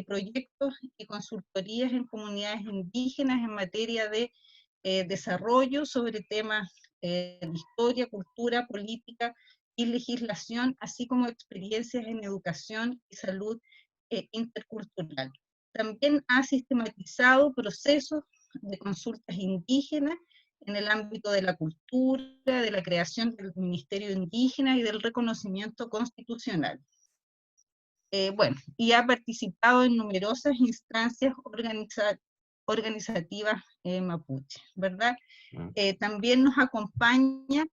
proyectos y consultorías en comunidades indígenas en materia de desarrollo sobre temas de historia, cultura, política y legislación, así como experiencias en educación y salud intercultural. También ha sistematizado procesos de consultas indígenas en el ámbito de la cultura, de la creación del Ministerio Indígena y del reconocimiento constitucional. Bueno, y ha participado en numerosas instancias organizativas mapuche, ¿verdad? También nos acompaña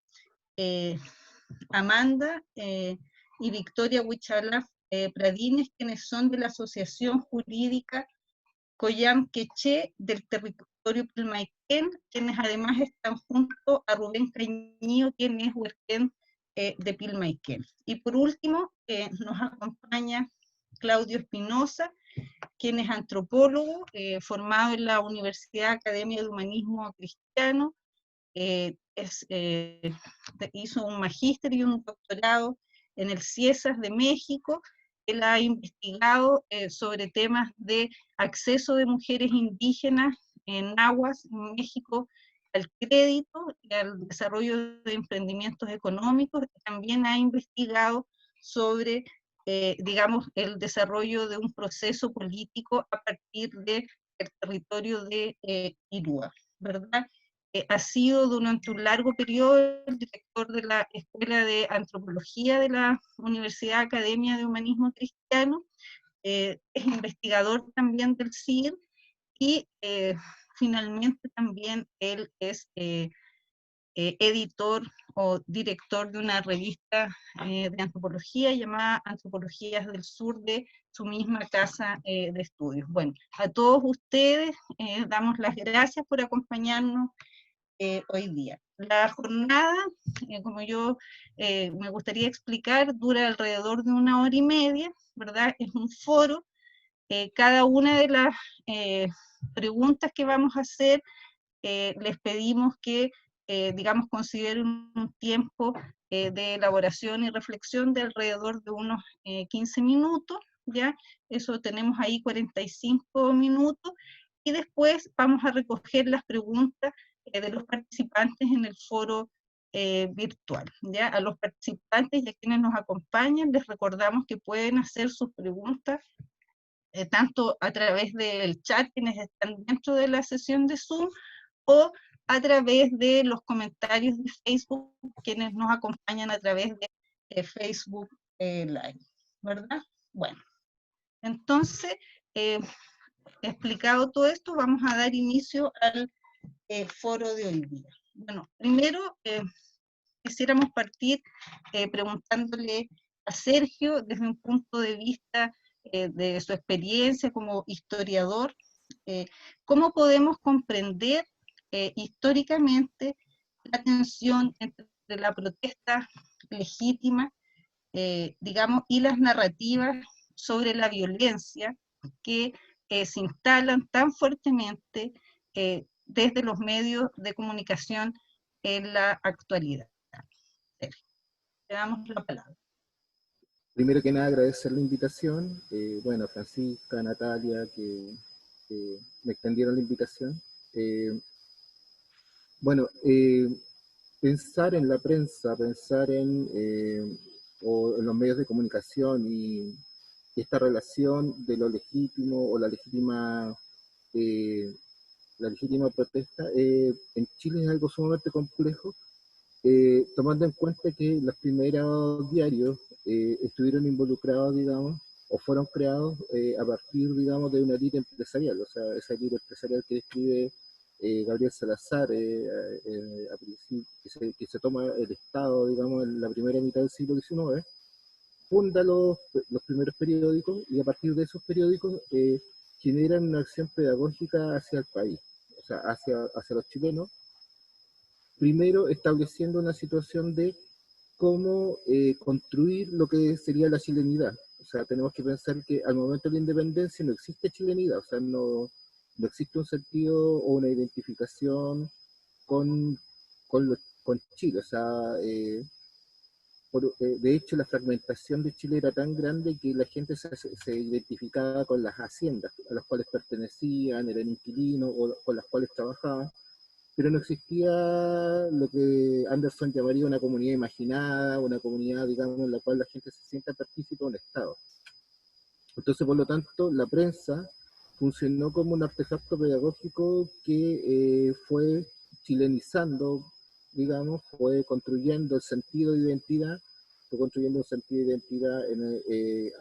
Amanda y Victoria Huichalaf Pradines, quienes son de la Asociación Jurídica Coyam Queché del territorio Pilmaiquén, quienes además están junto a Rubén Cañío, quien es huerquén de Pilmaiquén. Y por último, nos acompaña Claudio Espinosa, quien es antropólogo, formado en la Universidad Academia de Humanismo Cristiano, hizo un magíster y un doctorado en el CIESAS de México. Él ha investigado sobre temas de acceso de mujeres indígenas en aguas, en México, al crédito y al desarrollo de emprendimientos económicos. También ha investigado sobre, digamos, el desarrollo de un proceso político a partir del territorio de Irúa, ¿verdad? Ha sido durante un largo periodo el director de la Escuela de Antropología de la Universidad Academia de Humanismo Cristiano, es investigador también del CIR y finalmente también él es editor o director de una revista de antropología llamada Antropologías del Sur de su misma casa de estudios. Bueno, a todos ustedes damos las gracias por acompañarnos hoy día. La jornada, como yo me gustaría explicar, dura alrededor de 1 hora y media, ¿verdad? Es un foro. Cada una de las preguntas que vamos a hacer, les pedimos que, digamos, consideren un tiempo de elaboración y reflexión de alrededor de unos 15 minutos, ¿ya? Eso tenemos ahí 45 minutos, y después vamos a recoger las preguntas de los participantes en el foro virtual, ¿ya? A los participantes y a quienes nos acompañan les recordamos que pueden hacer sus preguntas tanto a través del chat, quienes están dentro de la sesión de Zoom, o a través de los comentarios de Facebook, quienes nos acompañan a través de Facebook Live, ¿verdad? Bueno, entonces, explicado todo esto, vamos a dar inicio al foro de hoy día. Bueno, primero quisiéramos partir preguntándole a Sergio, desde un punto de vista de su experiencia como historiador, ¿cómo podemos comprender históricamente la tensión entre la protesta legítima, digamos, y las narrativas sobre la violencia que se instalan tan fuertemente desde los medios de comunicación en la actualidad? Te damos la palabra. Primero que nada, agradecer la invitación. Bueno, Francisca, Natalia, que me extendieron la invitación. Bueno, pensar en la prensa, pensar o en los medios de comunicación y esta relación de lo legítimo o la legítima protesta, en Chile es algo sumamente complejo, tomando en cuenta que los primeros diarios estuvieron involucrados, digamos, o fueron creados a partir, digamos, de una élite empresarial, o sea, esa élite empresarial que describe Gabriel Salazar, que se toma el Estado, digamos, en la primera mitad del siglo XIX, funda los primeros periódicos y a partir de esos periódicos generan una acción pedagógica hacia el país, o sea, hacia los chilenos, primero estableciendo una situación de cómo construir lo que sería la chilenidad. O sea, tenemos que pensar que al momento de la independencia no existe chilenidad, o sea, no existe un sentido o una identificación con, con Chile. O sea, de hecho, la fragmentación de Chile era tan grande que la gente se identificaba con las haciendas a las cuales pertenecían, eran inquilinos o con las cuales trabajaban, pero no existía lo que Anderson llamaría una comunidad imaginada, una comunidad, digamos, en la cual la gente se sienta partícipe de un Estado. Entonces, por lo tanto, la prensa funcionó como un artefacto pedagógico que fue chilenizando, digamos, fue construyendo el sentido de identidad, fue construyendo un sentido de identidad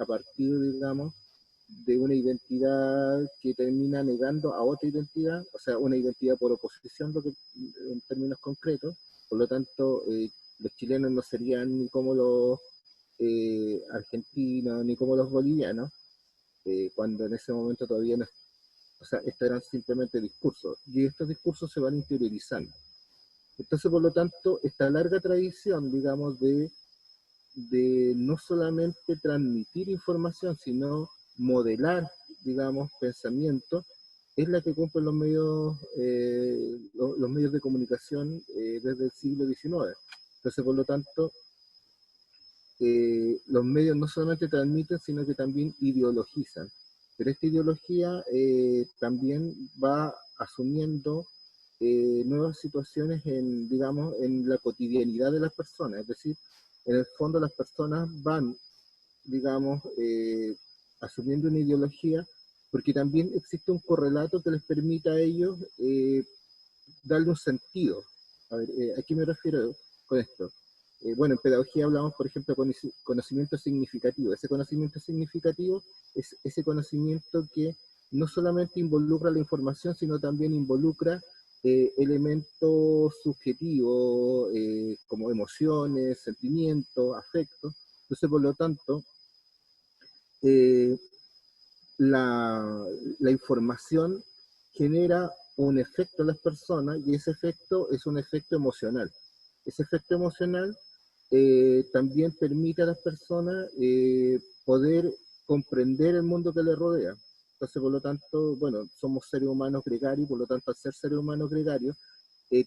a partir, digamos, de una identidad que termina negando a otra identidad, o sea, una identidad por oposición, lo que, en términos concretos. Por lo tanto, los chilenos no serían ni como los argentinos, ni como los bolivianos, cuando en ese momento todavía no, o sea, estos eran simplemente discursos, y estos discursos se van interiorizando. Entonces, por lo tanto, esta larga tradición, digamos, de no solamente transmitir información, sino modelar, digamos, pensamiento, es la que cumplen los medios de comunicación desde el siglo XIX. Entonces, por lo tanto, los medios no solamente transmiten, sino que también ideologizan. Pero esta ideología también va asumiendo nuevas situaciones en, digamos, en la cotidianidad de las personas. Es decir, en el fondo las personas van, digamos, asumiendo una ideología, porque también existe un correlato que les permita a ellos darle un sentido. A ver, ¿a qué me refiero con esto? Bueno, en pedagogía hablamos, por ejemplo, de conocimiento significativo. Ese conocimiento significativo es ese conocimiento que no solamente involucra la información, sino también involucra elementos subjetivos, como emociones, sentimientos, afectos. Entonces, por lo tanto, eh, la información genera un efecto en las personas, y ese efecto es un efecto emocional. Ese efecto emocional también permite a las personas poder comprender el mundo que les rodea. Entonces, por lo tanto, bueno, somos seres humanos gregarios, por lo tanto, al ser seres humanos gregarios,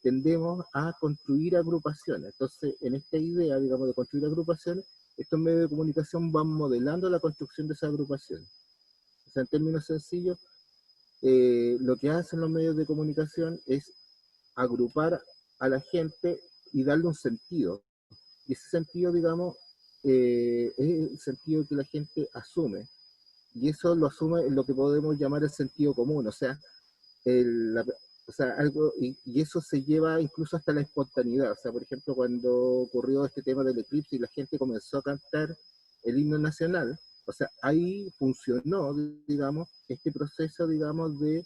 tendemos a construir agrupaciones. Entonces, en esta idea, digamos, de construir agrupaciones, estos medios de comunicación van modelando la construcción de esas agrupaciones. O sea, en términos sencillos, lo que hacen los medios de comunicación es agrupar a la gente y darle un sentido. Y ese sentido, digamos, es el sentido que la gente asume. Y eso lo asume en lo que podemos llamar el sentido común. O sea, algo, y eso se lleva incluso hasta la espontaneidad. O sea, por ejemplo, cuando ocurrió este tema del eclipse y la gente comenzó a cantar el himno nacional, o sea, ahí funcionó, digamos, este proceso, digamos, de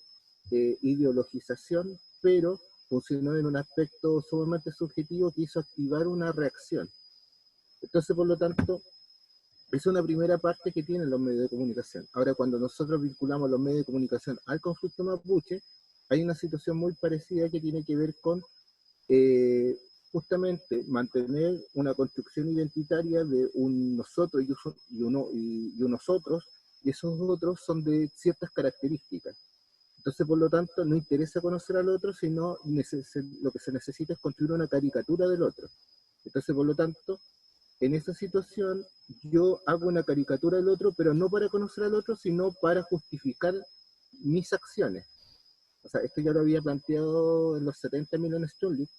ideologización, pero funcionó en un aspecto sumamente subjetivo que hizo activar una reacción. Entonces, por lo tanto, es una primera parte que tienen los medios de comunicación. Ahora, cuando nosotros vinculamos los medios de comunicación al conflicto mapuche, hay una situación muy parecida que tiene que ver con eh, justamente mantener una construcción identitaria de un nosotros y unos otros, y esos otros son de ciertas características. Entonces, por lo tanto, no interesa conocer al otro, sino lo que se necesita es construir una caricatura del otro. Entonces, por lo tanto, en esa situación yo hago una caricatura del otro, pero no para conocer al otro, sino para justificar mis acciones. O sea, esto ya lo había planteado en los 70 millones Stunlick.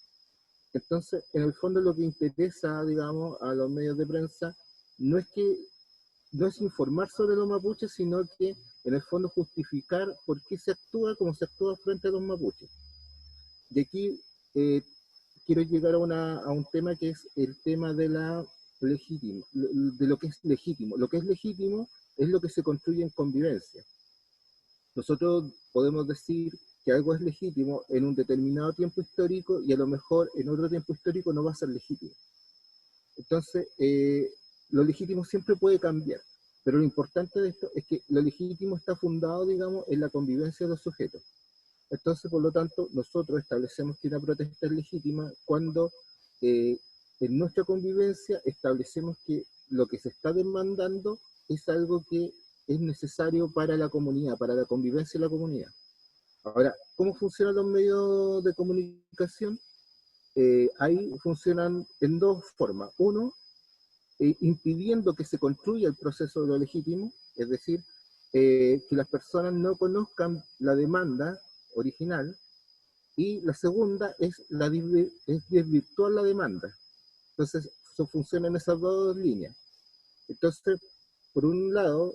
Entonces, en el fondo lo que interesa, digamos, a los medios de prensa no es que no es informar sobre los mapuches, sino que en el fondo justificar por qué se actúa como se actúa frente a los mapuches. De aquí eh, quiero llegar a un tema que es el tema de la legítimo, de lo que es legítimo. Lo que es legítimo es lo que se construye en convivencia. Nosotros podemos decir que algo es legítimo en un determinado tiempo histórico y a lo mejor en otro tiempo histórico no va a ser legítimo. Entonces, lo legítimo siempre puede cambiar, pero lo importante de esto es que lo legítimo está fundado, digamos, en la convivencia de los sujetos. Entonces, por lo tanto, nosotros establecemos que una protesta es legítima cuando en nuestra convivencia establecemos que lo que se está demandando es algo que es necesario para la comunidad, para la convivencia de la comunidad. Ahora, ¿cómo funcionan los medios de comunicación? Ahí funcionan en dos formas. Uno, impidiendo que se construya el proceso de lo legítimo, es decir, que las personas no conozcan la demanda original, y la segunda es, es desvirtuar la demanda. Entonces, eso funciona en esas dos líneas. Entonces, por un lado,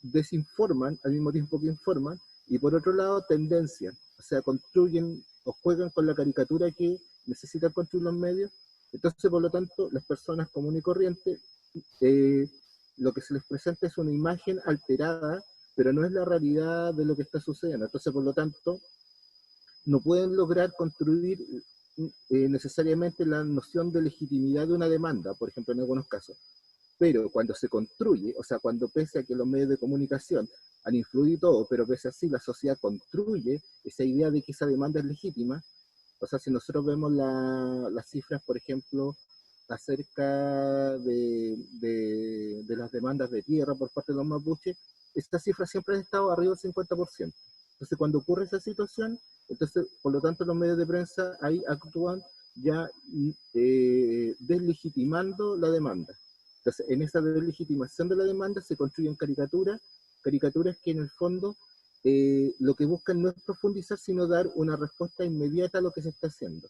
desinforman al mismo tiempo que informan, y por otro lado, tendencian, o sea, construyen o juegan con la caricatura que necesitan construir los medios. Entonces, por lo tanto, las personas comunes y corrientes, lo que se les presenta es una imagen alterada, pero no es la realidad de lo que está sucediendo. Entonces, por lo tanto, no pueden lograr construir necesariamente la noción de legitimidad de una demanda, por ejemplo, en algunos casos. Pero cuando se construye, o sea, cuando pese a que los medios de comunicación han influido todo, pero pese a sí la sociedad construye esa idea de que esa demanda es legítima, o sea, si nosotros vemos las cifras, por ejemplo, acerca de las demandas de tierra por parte de los mapuches, estas cifras siempre han estado arriba del 50%. Entonces, cuando ocurre esa situación, entonces, por lo tanto, los medios de prensa ahí actúan ya deslegitimando la demanda. Entonces, en esa deslegitimación de la demanda se construyen caricaturas que en el fondo lo que buscan no es profundizar, sino dar una respuesta inmediata a lo que se está haciendo.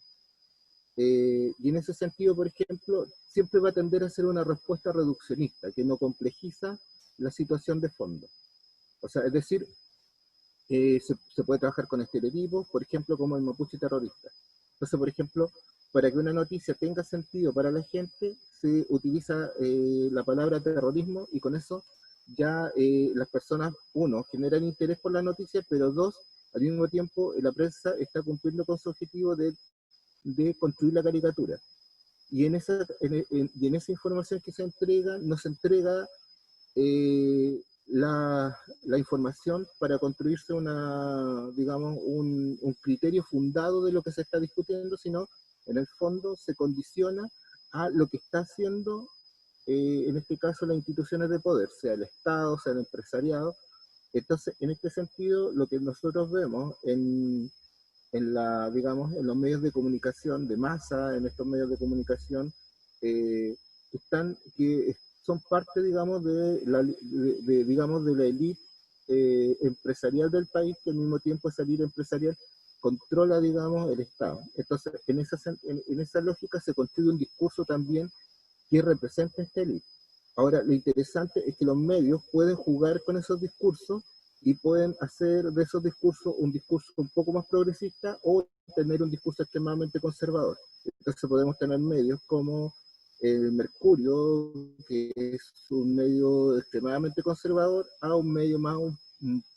Y en ese sentido, por ejemplo, siempre va a tender a ser una respuesta reduccionista, que no complejiza la situación de fondo. O sea, es decir, se puede trabajar con estereotipos, por ejemplo, como el mapuche terrorista. Entonces, por ejemplo, para que una noticia tenga sentido para la gente, se utiliza la palabra terrorismo, y con eso ya las personas, uno, generan interés por la noticia, pero dos, al mismo tiempo la prensa está cumpliendo con su objetivo de construir la caricatura. Y en esa información que se entrega, no se entrega la información para construirse digamos, un criterio fundado de lo que se está discutiendo, sino en el fondo se condiciona a lo que está haciendo, en este caso, las instituciones de poder, sea el Estado, sea el empresariado. Entonces, en este sentido, lo que nosotros vemos digamos, en los medios de comunicación de masa, en estos medios de comunicación, que son parte, digamos, digamos, de la élite empresarial del país, que al mismo tiempo esa élite empresarial controla, digamos, el Estado. Entonces, en esa lógica se construye un discurso también que representa esta élite. Ahora, lo interesante es que los medios pueden jugar con esos discursos y pueden hacer de esos discursos un discurso un poco más progresista o tener un discurso extremadamente conservador. Entonces podemos tener medios como el Mercurio, que es un medio extremadamente conservador, a un medio más un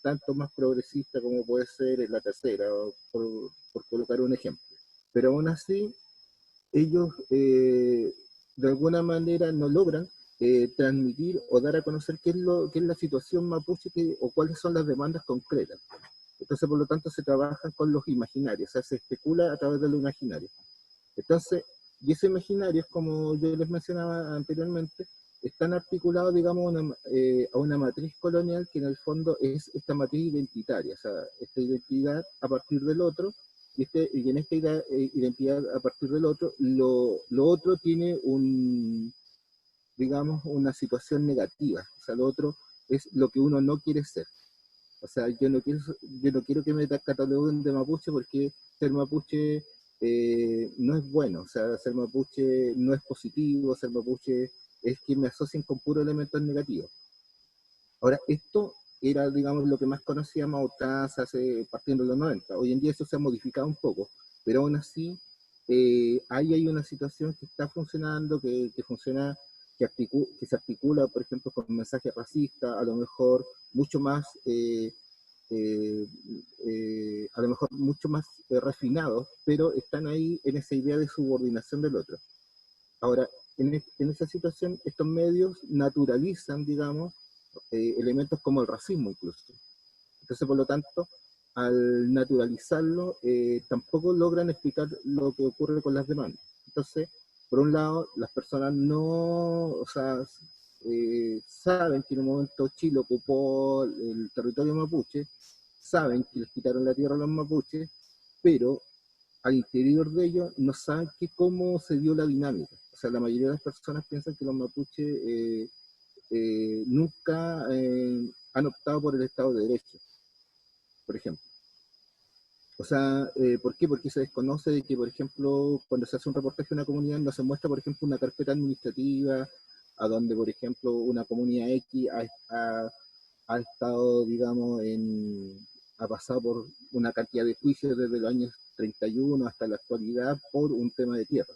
tanto más progresista como puede ser La Tercera, por colocar un ejemplo. Pero aún así, ellos de alguna manera no logran transmitir o dar a conocer qué es la situación mapuche o cuáles son las demandas concretas. Entonces, por lo tanto, se trabaja con los imaginarios, o sea, se especula a través de lo imaginario. Entonces, y ese imaginario, como yo les mencionaba anteriormente, están articulados, digamos, a una matriz colonial que en el fondo es esta matriz identitaria, o sea, esta identidad a partir del otro, y en esta identidad a partir del otro, lo otro tiene digamos, una situación negativa, o sea, lo otro es lo que uno no quiere ser. O sea, yo no quiero que me cataloguen de mapuche, porque ser mapuche no es bueno, o sea, ser mapuche no es positivo, ser mapuche es que me asocien con puros elementos negativos. Ahora, esto era, digamos, lo que más conocía Mautaz partiendo de los 90. Hoy en día eso se ha modificado un poco, pero aún así ahí hay una situación que está funcionando, que funciona, que se articula, por ejemplo, con mensajes racistas, a lo mejor mucho más a lo mejor mucho más refinados, pero están ahí en esa idea de subordinación del otro. Ahora, en esa situación, estos medios naturalizan, digamos, elementos como el racismo incluso. Entonces, por lo tanto, al naturalizarlo, tampoco logran explicar lo que ocurre con las demandas. Entonces, por un lado, las personas no, o sea, saben que en un momento Chile ocupó el territorio mapuche, saben que les quitaron la tierra a los mapuches, pero al interior de ellos no saben cómo se dio la dinámica. O sea, la mayoría de las personas piensan que los mapuches nunca han optado por el Estado de Derecho, por ejemplo. O sea, ¿por qué? Porque se desconoce de que, por ejemplo, cuando se hace un reportaje de una comunidad no se muestra, por ejemplo, una carpeta administrativa a donde, por ejemplo, una comunidad X ha estado, digamos, ha pasado por una cantidad de juicios desde los años 31 hasta la actualidad por un tema de tierra.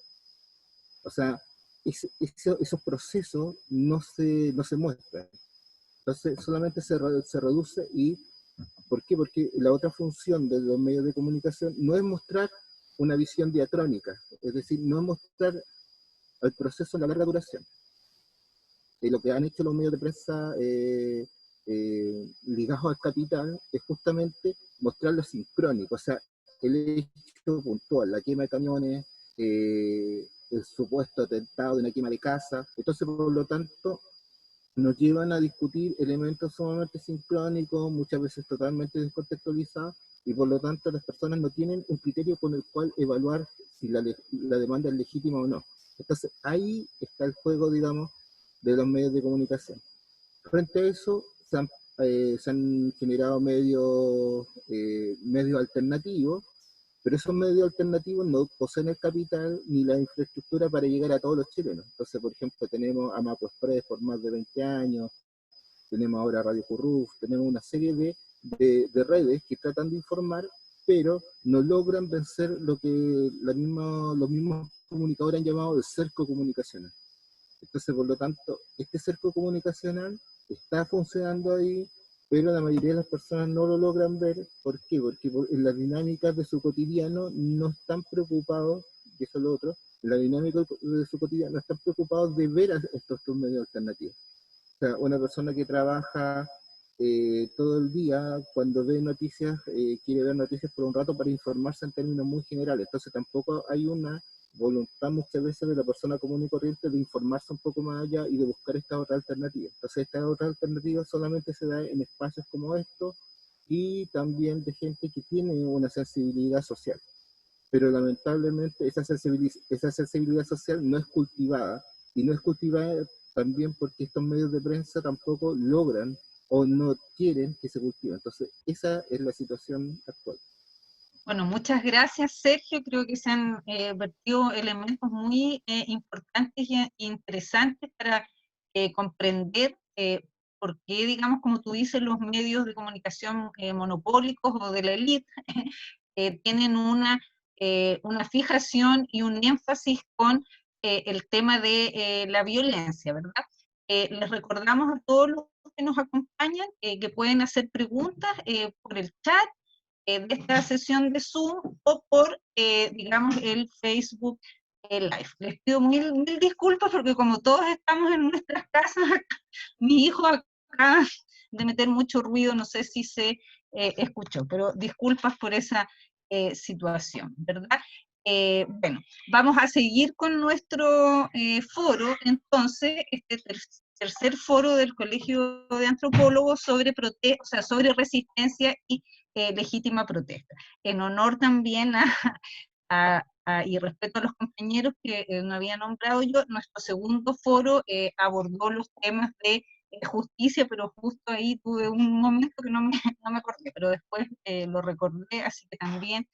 O sea, esos procesos no se muestran. Entonces, solamente se reduce y ¿por qué? Porque la otra función de los medios de comunicación no es mostrar una visión diacrónica, es decir, no es mostrar el proceso en la larga duración. Lo que han hecho los medios de prensa ligados al capital es justamente mostrarlo sincrónico, o sea, el hecho puntual, la quema de camiones, el supuesto atentado de una quema de casa. Entonces, por lo tanto, nos llevan a discutir elementos sumamente sincrónicos, muchas veces totalmente descontextualizados, y por lo tanto las personas no tienen un criterio con el cual evaluar si la demanda es legítima o no. Entonces ahí está el juego, digamos, de los medios de comunicación. Frente a eso se han generado medios alternativos, pero esos medios alternativos no poseen el capital ni la infraestructura para llegar a todos los chilenos. Entonces, por ejemplo, tenemos a Mapo Express por más de 20 años, tenemos ahora Radio Curruf, tenemos una serie de redes que tratan de informar, pero no logran vencer lo que los mismos comunicadores han llamado el cerco comunicacional. Entonces, por lo tanto, este cerco comunicacional está funcionando ahí, pero la mayoría de las personas no lo logran ver. ¿Por qué? Porque en las dinámicas de su cotidiano no están preocupados, y eso es lo otro, en la dinámica de su cotidiano no están preocupados de ver a estos medios alternativos. O sea, una persona que trabaja todo el día, cuando ve noticias, quiere ver noticias por un rato para informarse en términos muy generales. Entonces tampoco hay una voluntad muchas veces de la persona común y corriente de informarse un poco más allá y de buscar esta otra alternativa. Entonces esta otra alternativa solamente se da en espacios como estos y también de gente que tiene una sensibilidad social. Pero lamentablemente esa sensibilidad social no es cultivada, y no es cultivada también porque estos medios de prensa tampoco logran o no quieren que se cultive. Entonces, esa es la situación actual. Bueno, muchas gracias, Sergio. Creo que se han vertido elementos muy importantes e interesantes para comprender por qué, digamos, como tú dices, los medios de comunicación monopólicos o de la élite tienen una fijación y un énfasis con el tema de la violencia, ¿verdad? Les recordamos a todos los que nos acompañan que pueden hacer preguntas por el chat de esta sesión de Zoom o por, digamos, el Facebook Live. Les pido mil disculpas porque como todos estamos en nuestras casas, mi hijo acaba de meter mucho ruido, no sé si se escuchó, pero disculpas por esa situación, ¿verdad? Bueno, vamos a seguir con nuestro foro, entonces, este tercer foro del Colegio de Antropólogos sobre, o sea, sobre resistencia y legítima protesta. En honor también y respeto a los compañeros que no había nombrado yo, nuestro segundo foro abordó los temas de justicia, pero justo ahí tuve un momento que no me acordé, pero después lo recordé, así que también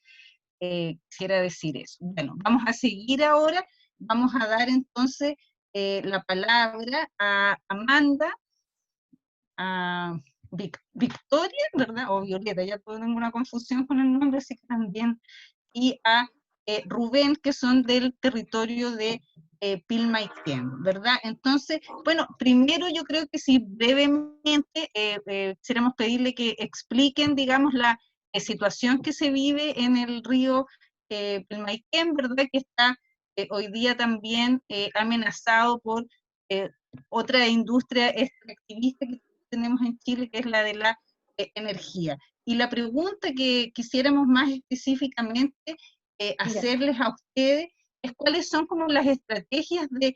quisiera decir eso. Bueno, vamos a seguir ahora, vamos a dar entonces la palabra a Amanda, a Victoria, ¿verdad? O Violeta, ya tengo una confusión con el nombre, así que también, y a Rubén, que son del territorio de Pilmaiquén, ¿verdad? Entonces, bueno, primero yo creo que si brevemente quisiéramos pedirle que expliquen, digamos, la situación que se vive en el río Pilmaiquén, ¿verdad? Que está hoy día también amenazado por otra industria extractivista que tenemos en Chile, que es la de la energía. Y la pregunta que quisiéramos más específicamente hacerles a ustedes es cuáles son como las estrategias de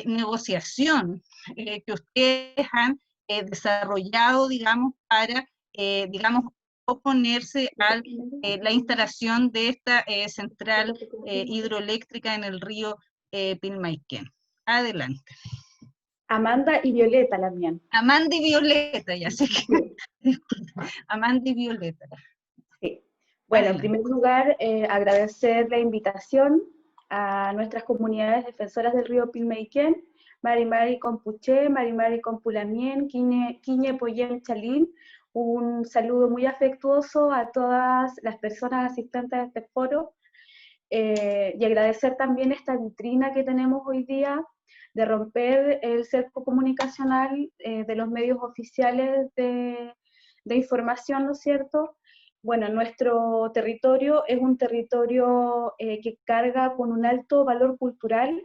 negociación que ustedes han desarrollado, digamos, para, digamos, oponerse a la instalación de esta central hidroeléctrica en el río Pilmaiquén. Adelante. Amanda y Violeta la mía. Amanda y Violeta, ya sé que... Amanda y Violeta. Sí. Bueno, en primer lugar, agradecer la invitación a nuestras comunidades defensoras del río Pilmaiquén, Marimari Compuché, Marimari Compulamien, Quiñe Poyen Chalín. Un saludo muy afectuoso a todas las personas asistentes a este foro, y agradecer también esta vitrina que tenemos hoy día de romper el cerco comunicacional de los medios oficiales de información, ¿no es cierto? Bueno, nuestro territorio es un territorio que carga con un alto valor cultural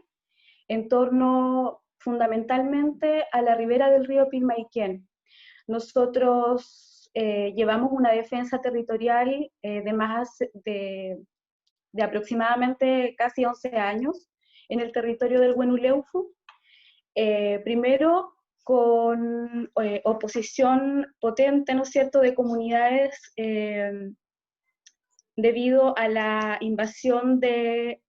en torno fundamentalmente a la ribera del río Pilmaiquén. Nosotros llevamos una defensa territorial de aproximadamente casi 11 años en el territorio del Huenuleufu, primero con oposición potente, ¿no es cierto?, de comunidades debido a la invasión de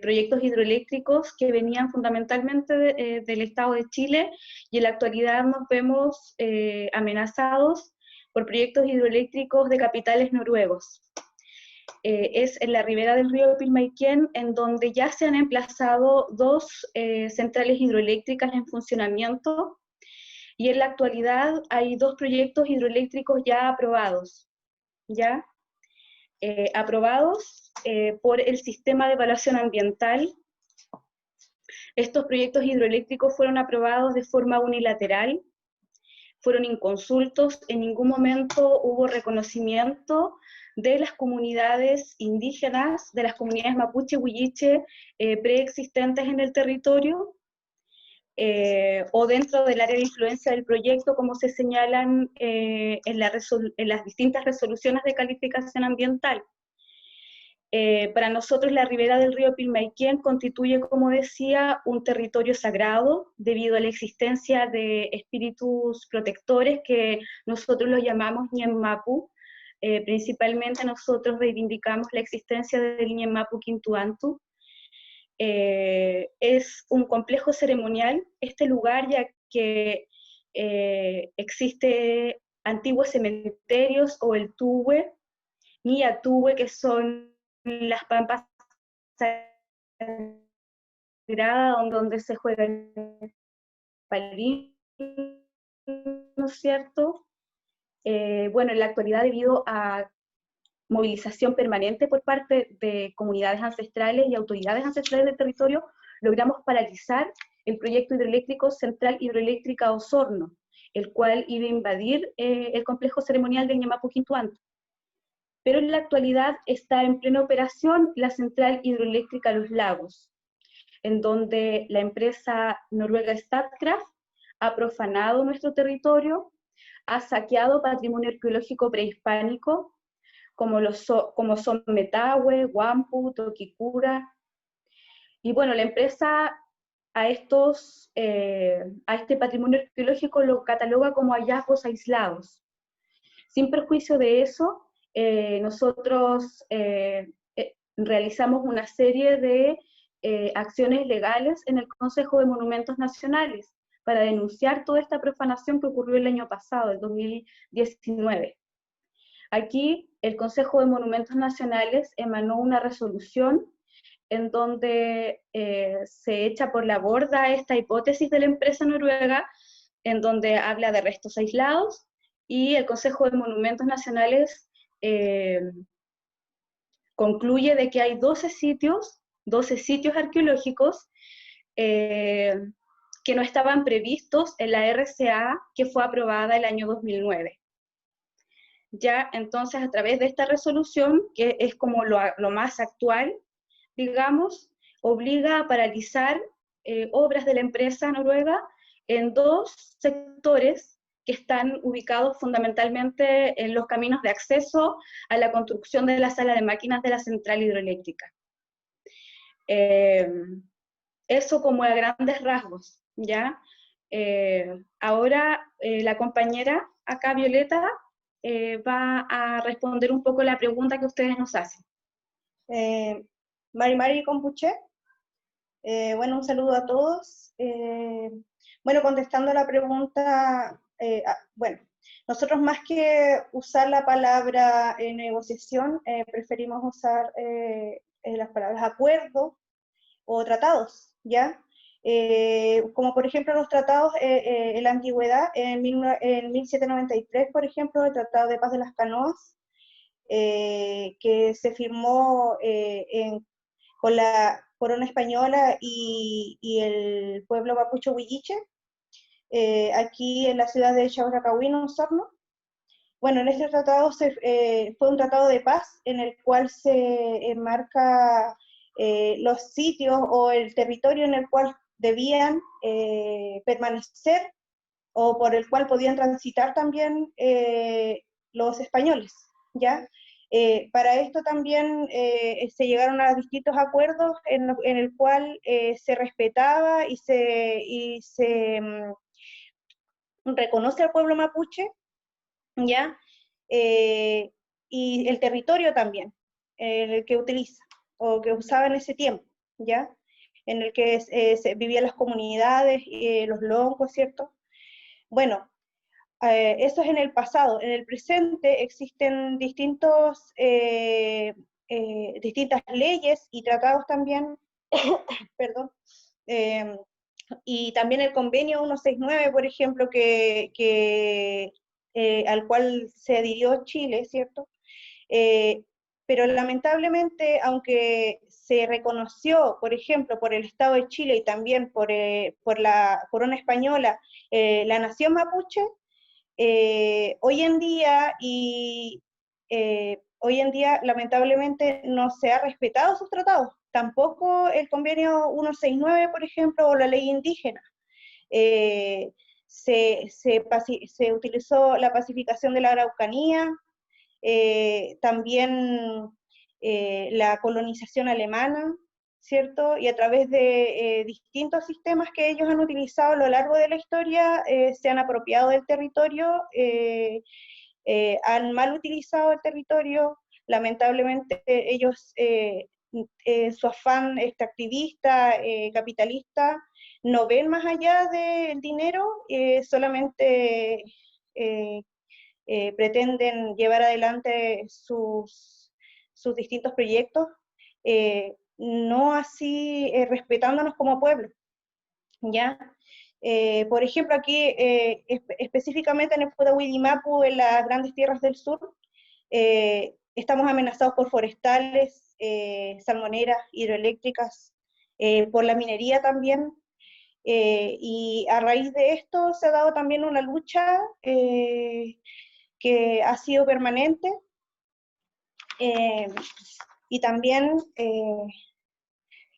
proyectos hidroeléctricos que venían fundamentalmente del Estado de Chile, y en la actualidad nos vemos amenazados por proyectos hidroeléctricos de capitales noruegos. Es en la ribera del río Pilmaiquén, en donde ya se han emplazado dos centrales hidroeléctricas en funcionamiento, y en la actualidad hay dos proyectos hidroeléctricos ya aprobados, aprobados por el Sistema de Evaluación Ambiental. Estos proyectos hidroeléctricos fueron aprobados de forma unilateral, fueron inconsultos, en ningún momento hubo reconocimiento de las comunidades indígenas, de las comunidades mapuche, huilliche, preexistentes en el territorio, o dentro del área de influencia del proyecto, como se señalan en las distintas resoluciones de calificación ambiental. Para nosotros la ribera del río Pilmaiquén constituye, como decía, un territorio sagrado debido a la existencia de espíritus protectores que nosotros los llamamos Ñemmapu. Principalmente nosotros reivindicamos la existencia del Ñemmapu Quintuantu. Es un complejo ceremonial este lugar, ya que existe antiguos cementerios o el Tuwe, ni Atuwe, que son las pampas sagradas donde se juega el palín, ¿no es cierto? Bueno, en la actualidad, debido a movilización permanente por parte de comunidades ancestrales y autoridades ancestrales del territorio, logramos paralizar el proyecto hidroeléctrico Central Hidroeléctrica Osorno, el cual iba a invadir el complejo ceremonial del Ñemmapu Quintuantu. Pero en la actualidad está en plena operación la Central Hidroeléctrica Los Lagos, en donde la empresa noruega Statkraft ha profanado nuestro territorio, ha saqueado patrimonio arqueológico prehispánico, como son Metahue, Wampu, Toquicura. Y bueno, la empresa a este patrimonio arqueológico lo cataloga como hallazgos aislados. Sin perjuicio de eso, nosotros realizamos una serie de acciones legales en el Consejo de Monumentos Nacionales para denunciar toda esta profanación que ocurrió el año pasado, el 2019. Aquí el Consejo de Monumentos Nacionales emanó una resolución en donde se echa por la borda esta hipótesis de la empresa noruega, en donde habla de restos aislados, y el Consejo de Monumentos Nacionales concluye de que hay 12 sitios arqueológicos que no estaban previstos en la RCA que fue aprobada el año 2009. Ya, entonces, a través de esta resolución, que es como lo más actual, digamos, obliga a paralizar obras de la empresa noruega en dos sectores que están ubicados fundamentalmente en los caminos de acceso a la construcción de la sala de máquinas de la central hidroeléctrica. Eso como a grandes rasgos, ¿ya? Ahora la compañera acá, Violeta, va a responder un poco la pregunta que ustedes nos hacen. Mari Compuche. Bueno, un saludo a todos. Bueno, contestando la pregunta, bueno, nosotros más que usar la palabra negociación, preferimos usar las palabras acuerdo o tratados, ¿ya? Como por ejemplo los tratados en la antigüedad, en 1793, por ejemplo, el Tratado de Paz de las Canoas, que se firmó con la corona española y el pueblo mapuche huilliche, aquí en la ciudad de Chauracahuino, Osorno. Bueno, en este tratado fue un tratado de paz en el cual se enmarca los sitios o el territorio en el cual debían permanecer o por el cual podían transitar también los españoles, ¿ya? Para esto también se llegaron a distintos acuerdos en el cual se respetaba y se reconoce al pueblo mapuche, ¿ya? Y el territorio también, el que utiliza, o que usaba en ese tiempo, ¿ya? En el que vivían las comunidades, los longos, ¿cierto? Bueno, eso es en el pasado. En el presente existen distintas leyes y tratados también, perdón, y también el convenio 169, por ejemplo, al cual se adhirió Chile, ¿cierto? Pero lamentablemente, aunque se reconoció, por ejemplo, por el Estado de Chile y también por la corona española, la nación mapuche, hoy en día, lamentablemente, no se ha respetado sus tratados, tampoco el convenio 169, por ejemplo, o la ley indígena. Se utilizó la pacificación de la Araucanía, también la colonización alemana, ¿cierto? Y a través de distintos sistemas que ellos han utilizado a lo largo de la historia, se han apropiado del territorio, han mal utilizado el territorio, lamentablemente ellos, su afán extractivista, capitalista, no ven más allá del dinero, solamente pretenden llevar adelante sus distintos proyectos, no así respetándonos como pueblo, ¿ya? Por ejemplo, aquí, específicamente en el Pudahuidimapu, en las grandes tierras del sur, estamos amenazados por forestales, salmoneras, hidroeléctricas, por la minería también, y a raíz de esto se ha dado también una lucha que ha sido permanente, y también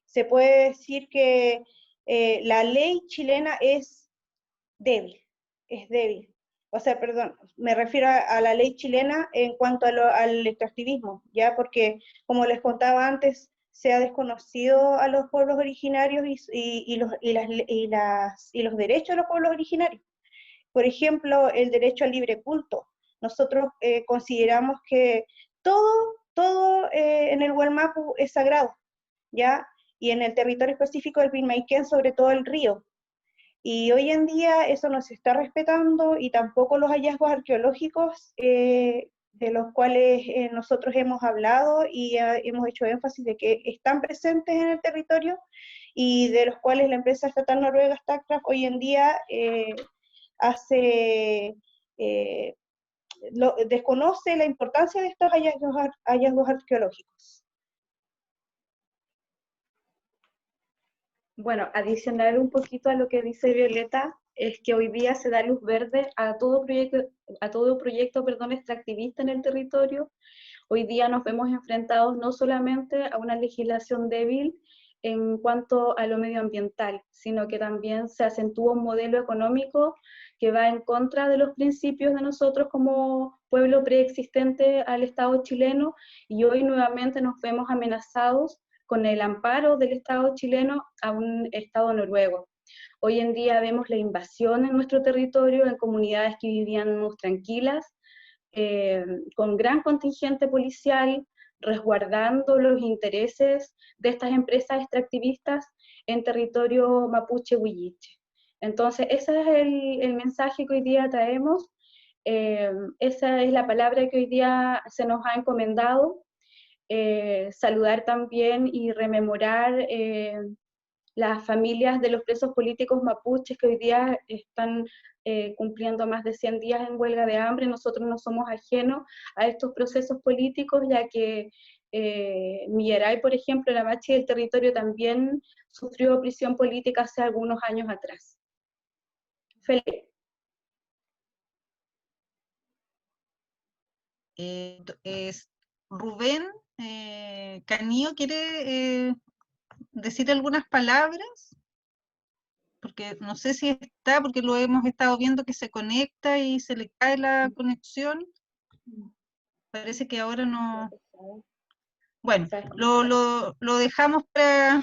se puede decir que la ley chilena es débil, O sea, perdón, me refiero a la ley chilena en cuanto al extractivismo, ¿ya? Porque, como les contaba antes, se ha desconocido a los pueblos originarios y los derechos de los pueblos originarios. Por ejemplo, el derecho al libre culto. Nosotros consideramos que todo en el Wallmapu es sagrado, ¿ya? Y en el territorio específico del Pilmaiquén, sobre todo el río. Y hoy en día eso no se está respetando, y tampoco los hallazgos arqueológicos de los cuales nosotros hemos hablado y hemos hecho énfasis de que están presentes en el territorio, y de los cuales la empresa estatal noruega Statkraft hoy en día desconoce la importancia de estos hallazgos arqueológicos. Bueno, adicionar un poquito a lo que dice Violeta, es que hoy día se da luz verde a todo proyecto extractivista en el territorio. Hoy día nos vemos enfrentados no solamente a una legislación débil en cuanto a lo medioambiental, sino que también se acentúa un modelo económico que va en contra de los principios de nosotros como pueblo preexistente al Estado chileno, y hoy nuevamente nos vemos amenazados con el amparo del Estado chileno a un Estado noruego. Hoy en día vemos la invasión en nuestro territorio, en comunidades que vivían tranquilas, con gran contingente policial, resguardando los intereses de estas empresas extractivistas en territorio mapuche huilliche. Entonces, ese es el mensaje que hoy día traemos, esa es la palabra que hoy día se nos ha encomendado, saludar también y rememorar las familias de los presos políticos mapuches que hoy día están cumpliendo más de 100 días en huelga de hambre. Nosotros no somos ajenos a estos procesos políticos, ya que Millaray, por ejemplo, la Machi del territorio también sufrió prisión política hace algunos años atrás. Felipe. Rubén Canillo, ¿quiere decir algunas palabras? Porque no sé si está, porque lo hemos estado viendo que se conecta y se le cae la conexión. Parece que ahora no... Bueno, lo dejamos para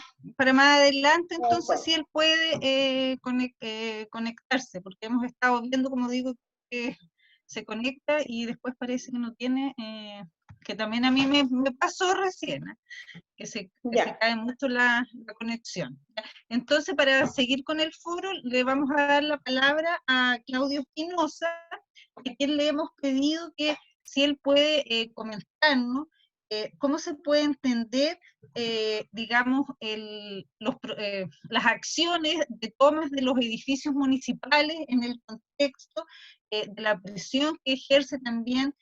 más adelante, entonces si él puede conectarse, porque hemos estado viendo, como digo, que se conecta y después parece que no tiene, que también a mí me pasó recién, que se cae mucho la conexión. Entonces, para seguir con el foro, le vamos a dar la palabra a Claudio Espinosa, a quien le hemos pedido que si él puede comentarnos cómo se puede entender, digamos, las acciones de tomas de los edificios municipales en el contexto de la presión que ejerce también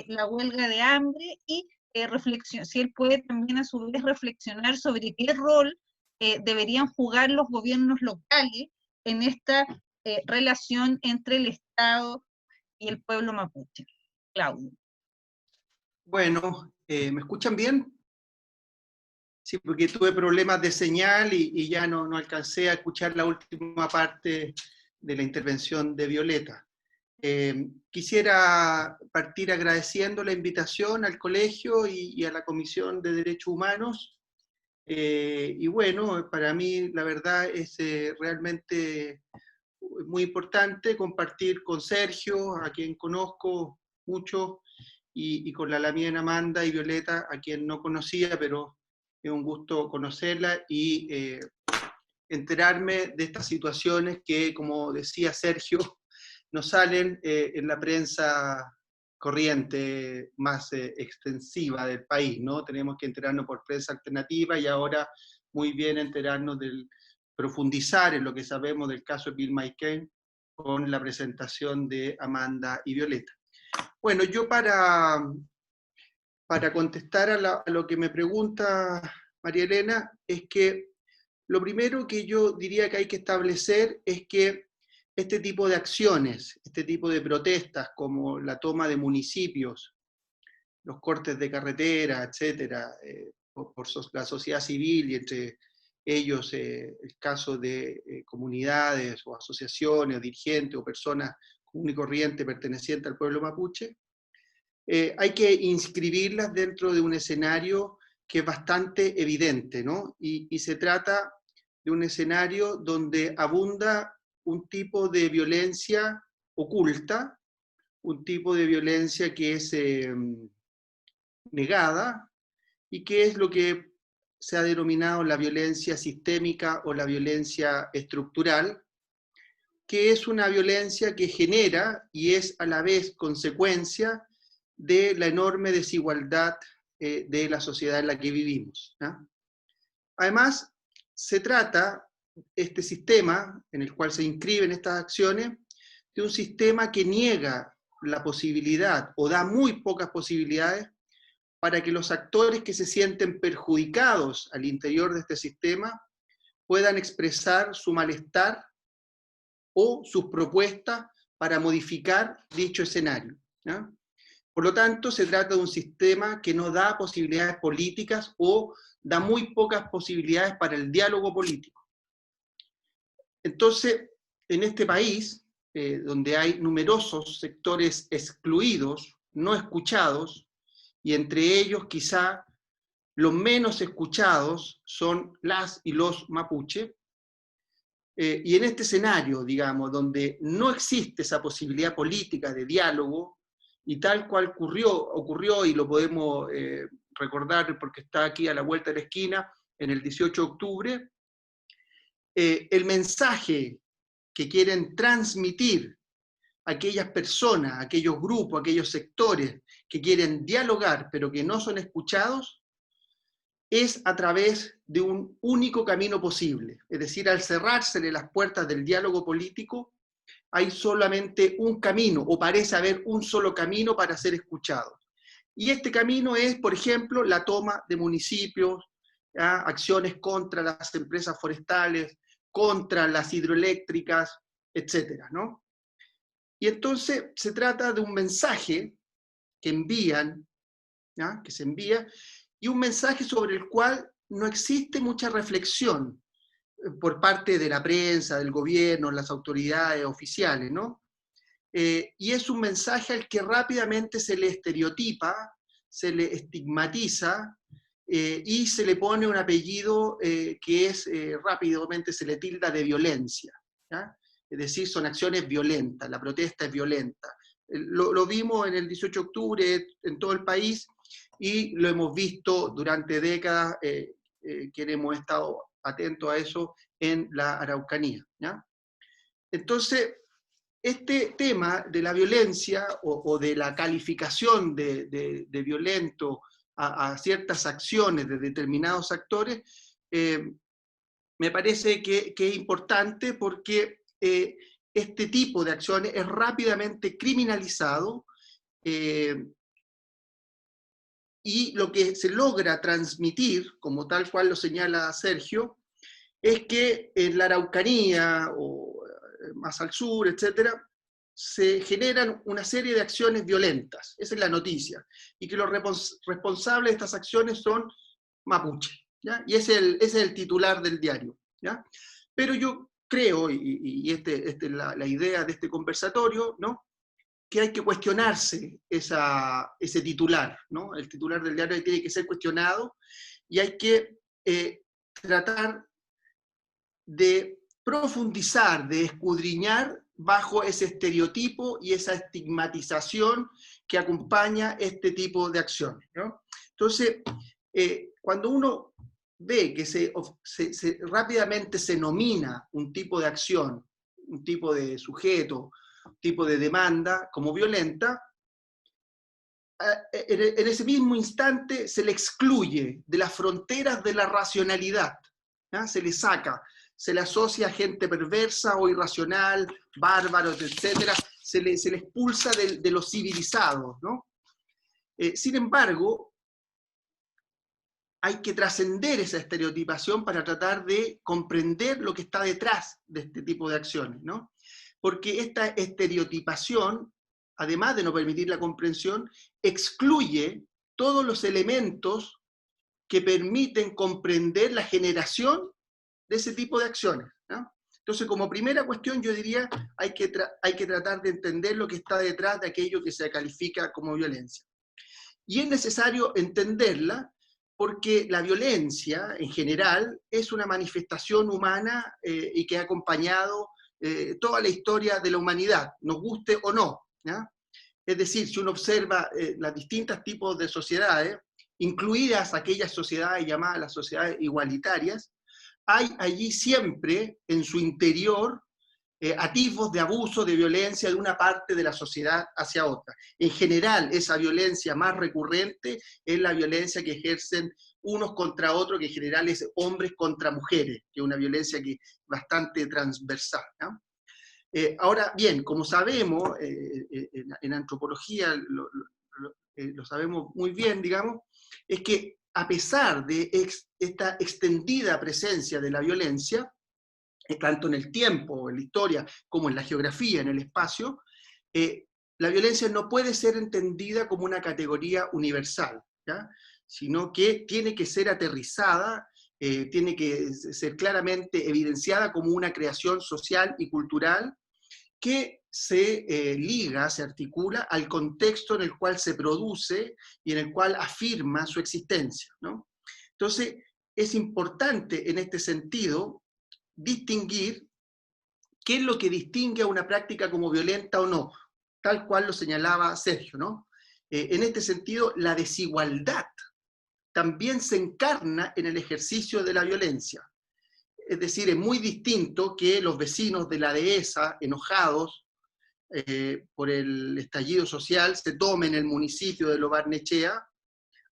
la huelga de hambre y si él puede también a su vez reflexionar sobre qué rol deberían jugar los gobiernos locales en esta relación entre el Estado y el pueblo mapuche. Claudio. Bueno, ¿me escuchan bien? Sí, porque tuve problemas de señal y ya no alcancé a escuchar la última parte de la intervención de Violeta. Quisiera partir agradeciendo la invitación al colegio y a la Comisión de Derechos Humanos. Y bueno, para mí la verdad es realmente muy importante compartir con Sergio, a quien conozco mucho, y con la Lamien Amanda y Violeta, a quien no conocía, pero es un gusto conocerla y enterarme de estas situaciones que, como decía Sergio, no salen en la prensa corriente más extensiva del país, ¿no? Tenemos que enterarnos por prensa alternativa y ahora muy bien enterarnos profundizar en lo que sabemos del caso de Bill Maiken con la presentación de Amanda y Violeta. Bueno, yo para contestar a lo que me pregunta María Elena, es que lo primero que yo diría que hay que establecer es que este tipo de acciones, este tipo de protestas, como la toma de municipios, los cortes de carretera, etcétera, por la sociedad civil y entre ellos el caso de comunidades o asociaciones, o dirigentes o personas común y corriente pertenecientes al pueblo mapuche, hay que inscribirlas dentro de un escenario que es bastante evidente, ¿no? Y se trata de un escenario donde abunda un tipo de violencia oculta, un tipo de violencia que es negada, y que es lo que se ha denominado la violencia sistémica o la violencia estructural, que es una violencia que genera y es a la vez consecuencia de la enorme desigualdad de la sociedad en la que vivimos, ¿no? Además, se trata, este sistema en el cual se inscriben estas acciones, de un sistema que niega la posibilidad, o da muy pocas posibilidades, para que los actores que se sienten perjudicados al interior de este sistema puedan expresar su malestar o sus propuestas para modificar dicho escenario, ¿no? Por lo tanto, se trata de un sistema que no da posibilidades políticas o da muy pocas posibilidades para el diálogo político. Entonces, en este país, donde hay numerosos sectores excluidos, no escuchados, y entre ellos quizá los menos escuchados son las y los mapuche, y en este escenario, digamos, donde no existe esa posibilidad política de diálogo, y tal cual ocurrió y lo podemos recordar porque está aquí a la vuelta de la esquina, en el 18 de octubre, el mensaje que quieren transmitir aquellas personas, aquellos grupos, aquellos sectores que quieren dialogar pero que no son escuchados, es a través de un único camino posible. Es decir, al cerrársele las puertas del diálogo político, hay solamente un camino, o parece haber un solo camino para ser escuchado. Y este camino es, por ejemplo, la toma de municipios, ¿ya? Acciones contra las empresas forestales, contra las hidroeléctricas, etcétera, ¿no? Y entonces se trata de un mensaje que envían, ¿ya? Que se envía, y un mensaje sobre el cual no existe mucha reflexión por parte de la prensa, del gobierno, las autoridades oficiales, ¿no? Y es un mensaje al que rápidamente se le estereotipa, se le estigmatiza, y se le pone un apellido que es, rápidamente se le tilda de violencia, ¿ya? Es decir, son acciones violentas, la protesta es violenta. Lo vimos en el 18 de octubre en todo el país, y lo hemos visto durante décadas, quienes hemos estado atentos a eso en la Araucanía, ¿ya? Entonces, este tema de la violencia o de la calificación de violento a ciertas acciones de determinados actores, me parece que es importante porque este tipo de acciones es rápidamente criminalizado, y lo que se logra transmitir, como tal cual lo señala Sergio, es que en la Araucanía o más al sur, etcétera, se generan una serie de acciones violentas. Esa es la noticia. Y que los responsables de estas acciones son mapuche, ¿ya? Y ese es el titular del diario, ¿ya? Pero yo creo, y esta es la idea de este conversatorio, ¿no?, que hay que cuestionarse ese titular, ¿no? El titular del diario tiene que ser cuestionado, y hay que tratar de profundizar, de escudriñar bajo ese estereotipo y esa estigmatización que acompaña este tipo de acciones, ¿no? Entonces, cuando uno ve que rápidamente se nomina un tipo de acción, un tipo de sujeto, un tipo de demanda como violenta, en ese mismo instante se le excluye de las fronteras de la racionalidad, ¿ya? Se le saca, se le asocia a gente perversa o irracional, bárbaros, etcétera, se le expulsa de los civilizados, ¿no? Sin embargo, hay que trascender esa estereotipación para tratar de comprender lo que está detrás de este tipo de acciones, ¿no? Porque esta estereotipación, además de no permitir la comprensión, excluye todos los elementos que permiten comprender la generación de ese tipo de acciones, ¿no? Entonces, como primera cuestión, yo diría, hay que tratar de entender lo que está detrás de aquello que se califica como violencia. Y es necesario entenderla porque la violencia, en general, es una manifestación humana y que ha acompañado toda la historia de la humanidad, nos guste o no, ¿ya? Es decir, si uno observa los distintos tipos de sociedades, incluidas aquellas sociedades llamadas las sociedades igualitarias, hay allí siempre en su interior atisbos de abuso, de violencia de una parte de la sociedad hacia otra. En general, esa violencia más recurrente es la violencia que ejercen unos contra otros, que en general es hombres contra mujeres, que es una violencia que es bastante transversal, ¿no? Ahora bien, como sabemos, en antropología lo sabemos muy bien, digamos, es que a pesar de esta extendida presencia de la violencia, tanto en el tiempo, en la historia, como en la geografía, en el espacio, la violencia no puede ser entendida como una categoría universal, ¿ya? Sino que tiene que ser aterrizada, tiene que ser claramente evidenciada como una creación social y cultural que se liga, se articula al contexto en el cual se produce y en el cual afirma su existencia, ¿no? Entonces, es importante en este sentido distinguir qué es lo que distingue a una práctica como violenta o no. tal cual lo señalaba Sergio, ¿no? En este sentido, la desigualdad también se encarna en el ejercicio de la violencia. Es decir, es muy distinto que los vecinos de la dehesa, enojados por el estallido social, se tomen el municipio de Lo Barnechea,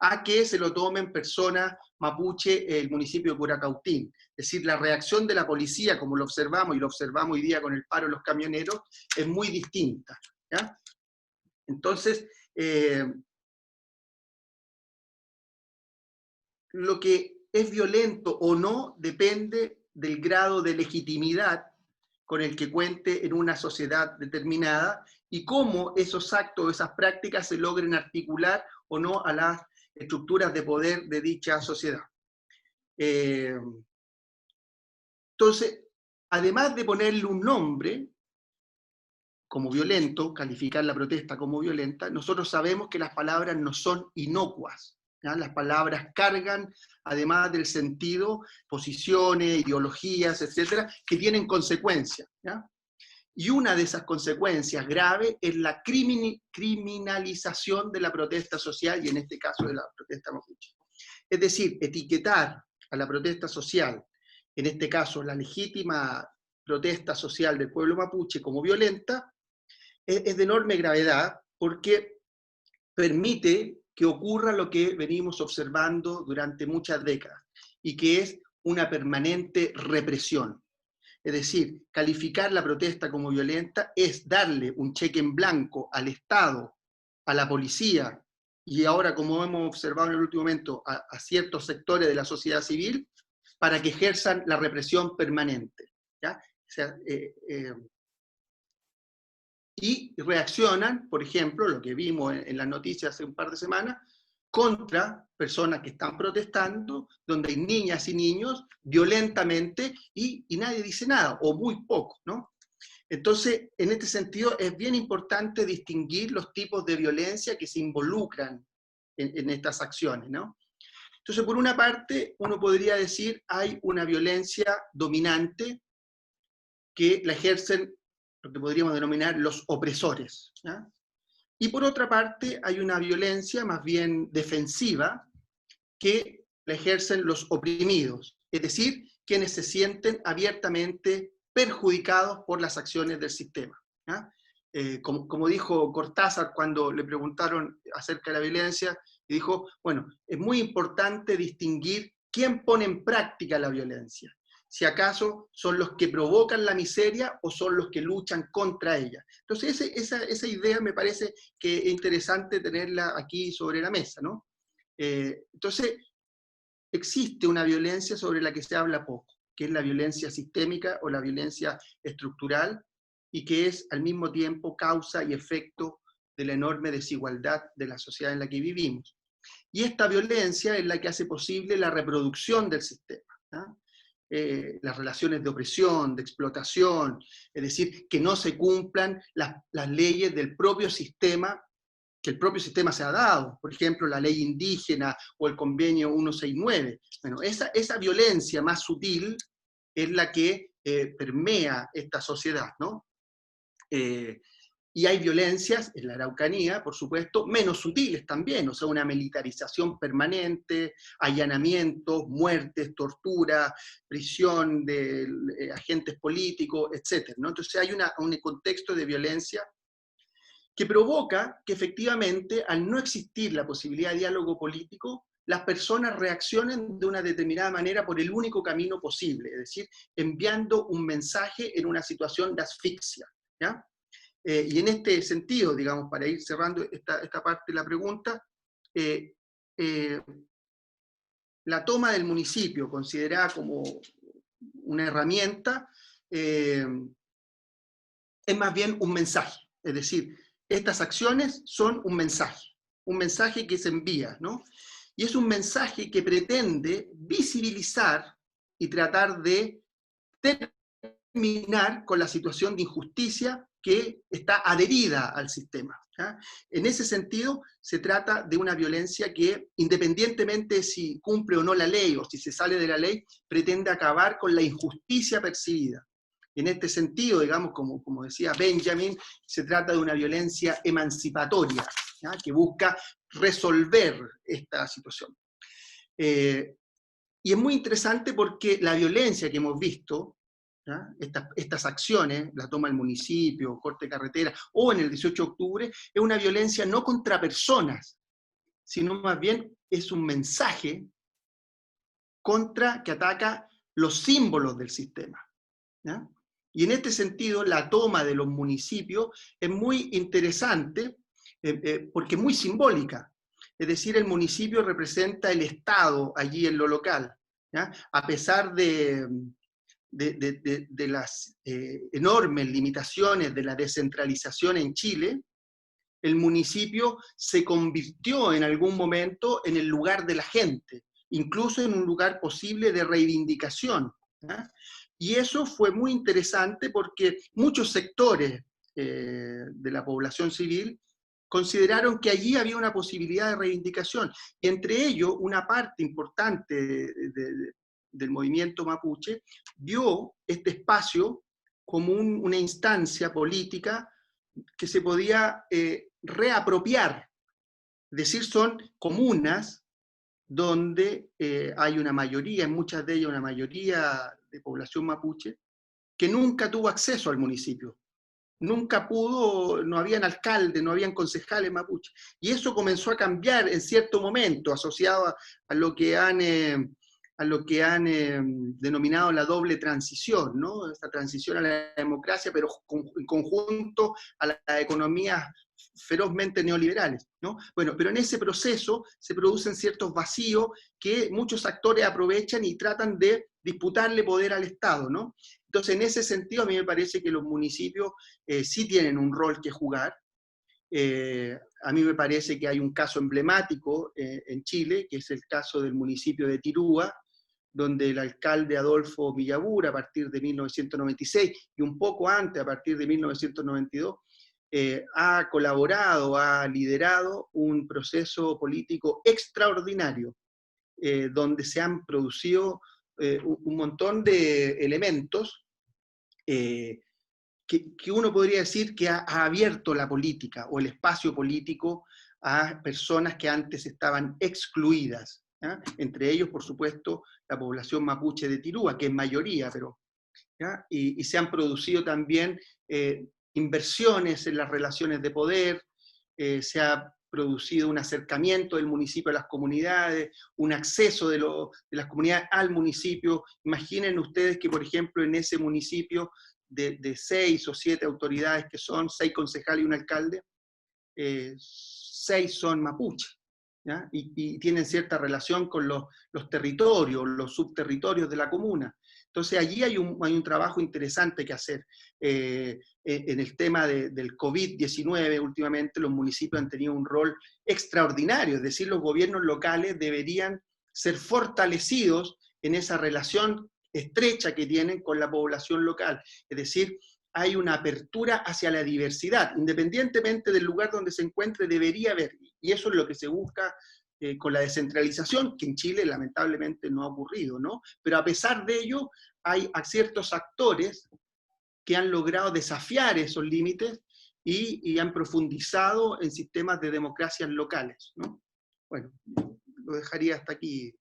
a que se lo tomen personas mapuche el municipio de Curacautín. Es decir, la reacción de la policía, como lo observamos, y lo observamos hoy día con el paro de los camioneros, es muy distinta, ¿ya? Entonces, lo que es violento o no depende del grado de legitimidad con el que cuente en una sociedad determinada y cómo esos actos, esas prácticas se logren articular o no a las estructuras de poder de dicha sociedad. Entonces, además de ponerle un nombre como violento, calificar la protesta como violenta, nosotros sabemos que las palabras no son inocuas, ¿ya? Las palabras cargan, además del sentido, posiciones, ideologías, etcétera, que tienen consecuencias, ¿ya? Y una de esas consecuencias graves es la criminalización de la protesta social, y en este caso de la protesta mapuche. Es decir, etiquetar a la protesta social, en este caso la legítima protesta social del pueblo mapuche como violenta, es de enorme gravedad, porque permite que ocurra lo que venimos observando durante muchas décadas, y que es una permanente represión. Es decir, calificar la protesta como violenta es darle un cheque en blanco al Estado, a la policía, y ahora, como hemos observado en el último momento, a ciertos sectores de la sociedad civil, para que ejerzan la represión permanente, ¿ya? O sea, y reaccionan, por ejemplo, lo que vimos en las noticias hace un par de semanas, contra personas que están protestando, donde hay niñas y niños violentamente y nadie dice nada, o muy poco, ¿no? Entonces, en este sentido, es bien importante distinguir los tipos de violencia que se involucran en estas acciones, ¿no? Entonces, por una parte, uno podría decir, hay una violencia dominante que la ejercen lo que podríamos denominar los opresores, ¿ya? Y por otra parte, hay una violencia más bien defensiva que la ejercen los oprimidos, es decir, quienes se sienten abiertamente perjudicados por las acciones del sistema, ¿ya? Como dijo Cortázar cuando le preguntaron acerca de la violencia, y dijo, bueno, es muy importante distinguir quién pone en práctica la violencia. Si acaso son los que provocan la miseria o son los que luchan contra ella. Entonces esa idea me parece que es interesante tenerla aquí sobre la mesa, ¿no? Entonces existe una violencia sobre la que se habla poco, que es la violencia sistémica o la violencia estructural, y que es al mismo tiempo causa y efecto de la enorme desigualdad de la sociedad en la que vivimos. Y esta violencia es la que hace posible la reproducción del sistema, ¿no? Las relaciones de opresión, de explotación, es decir, que no se cumplan las leyes del propio sistema, que el propio sistema se ha dado, por ejemplo, la ley indígena o el convenio 169. Bueno, esa violencia más sutil es la que permea esta sociedad, ¿no? Y hay violencias en la Araucanía, por supuesto, menos sutiles también, o sea, una militarización permanente, allanamientos, muertes, tortura, prisión de agentes políticos, etc., ¿no? Entonces hay un contexto de violencia que provoca que efectivamente, al no existir la posibilidad de diálogo político, las personas reaccionen de una determinada manera por el único camino posible, es decir, enviando un mensaje en una situación de asfixia, ¿ya? Y en este sentido, digamos, para ir cerrando esta parte de la pregunta, la toma del municipio, considerada como una herramienta, es más bien un mensaje. Es decir, estas acciones son un mensaje que se envía, ¿no? Y es un mensaje que pretende visibilizar y tratar de terminar con la situación de injusticia que está adherida al sistema, ¿ya? En ese sentido, se trata de una violencia que, independientemente de si cumple o no la ley, o si se sale de la ley, pretende acabar con la injusticia percibida. En este sentido, digamos, como decía Benjamin, se trata de una violencia emancipatoria, ¿ya? Que busca resolver esta situación. Y es muy interesante porque la violencia que hemos visto, ¿ya? Estas acciones, la toma del municipio, corte de carretera, o en el 18 de octubre, es una violencia no contra personas, sino más bien es un mensaje que ataca los símbolos del sistema, ¿ya? Y en este sentido, la toma de los municipios es muy interesante porque es muy simbólica. Es decir, el municipio representa el Estado allí en lo local, ¿ya? A pesar de las enormes limitaciones de la descentralización en Chile, el municipio se convirtió en algún momento en el lugar de la gente, incluso en un lugar posible de reivindicación, ¿ya? Y eso fue muy interesante porque muchos sectores de la población civil consideraron que allí había una posibilidad de reivindicación. Y entre ellos, una parte importante del movimiento mapuche vio este espacio como una instancia política que se podía reapropiar. Es decir, son comunas donde hay una mayoría, en muchas de ellas una mayoría de población mapuche, que nunca tuvo acceso al municipio. Nunca pudo, no habían alcaldes, no habían concejales mapuche. Y eso comenzó a cambiar en cierto momento, asociado a lo que han denominado la doble transición, ¿no? Esta transición a la democracia, pero en conjunto a la economía ferozmente neoliberales, ¿no? Bueno, pero en ese proceso se producen ciertos vacíos que muchos actores aprovechan y tratan de disputarle poder al Estado, ¿no? Entonces, en ese sentido, a mí me parece que los municipios sí tienen un rol que jugar. A mí me parece que hay un caso emblemático en Chile, que es el caso del municipio de Tirúa, donde el alcalde Adolfo Villabura, a partir de 1996, y un poco antes, a partir de 1992, ha colaborado, ha liderado un proceso político extraordinario, donde se han producido un montón de elementos que uno podría decir que ha abierto la política o el espacio político a personas que antes estaban excluidas, ¿ya? Entre ellos, por supuesto, la población mapuche de Tirúa, que es mayoría, pero, ¿ya? Y se han producido también inversiones en las relaciones de poder, se ha producido un acercamiento del municipio a las comunidades, un acceso de las comunidades al municipio. Imaginen ustedes que, por ejemplo, en ese municipio de 6 o 7 autoridades que son, 6 concejales y un alcalde, 6 son mapuche, ¿ya? Y tienen cierta relación con los territorios, los subterritorios de la comuna. Entonces allí hay un trabajo interesante que hacer. En el tema del COVID-19, últimamente los municipios han tenido un rol extraordinario, es decir, los gobiernos locales deberían ser fortalecidos en esa relación estrecha que tienen con la población local. Es decir, hay una apertura hacia la diversidad, independientemente del lugar donde se encuentre, debería haber, y eso es lo que se busca con la descentralización, que en Chile lamentablemente no ha ocurrido, ¿no? Pero a pesar de ello, hay ciertos actores que han logrado desafiar esos límites y han profundizado en sistemas de democracias locales, ¿no? Bueno, lo dejaría hasta aquí.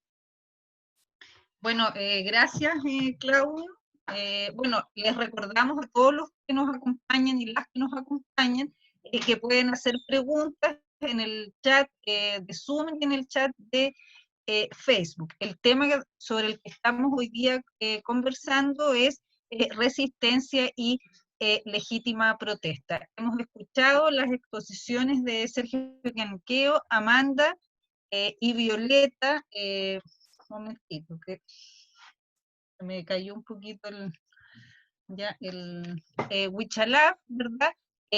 Bueno, gracias, Claudio. Bueno, les recordamos a todos los que nos acompañan y las que nos acompañan que pueden hacer preguntas en el chat de Zoom y en el chat de Facebook. El tema sobre el que estamos hoy día conversando es resistencia y legítima protesta. Hemos escuchado las exposiciones de Sergio Canqueo, Amanda y Violeta. Un momentito, que me cayó un poquito el Huichalaf, ¿verdad?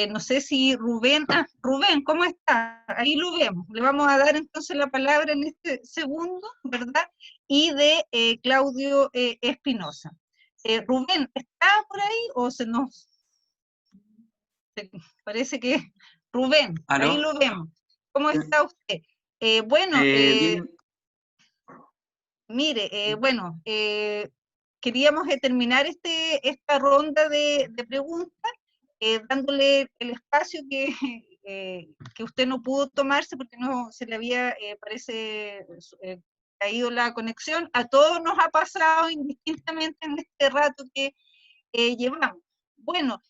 No sé si Rubén, Rubén, ¿cómo está? Ahí lo vemos. Le vamos a dar entonces la palabra en este segundo, ¿verdad? Y de Claudio Espinosa. Rubén, ¿está por ahí o se nos... parece que... Rubén, ¿Aló? ahí lo vemos. ¿Cómo está usted? Bueno, bien. mire, bueno, queríamos terminar esta ronda de preguntas, dándole el espacio que usted no pudo tomarse porque no se le había, parece, caído la conexión. A todos nos ha pasado indistintamente en este rato que llevamos. Bueno,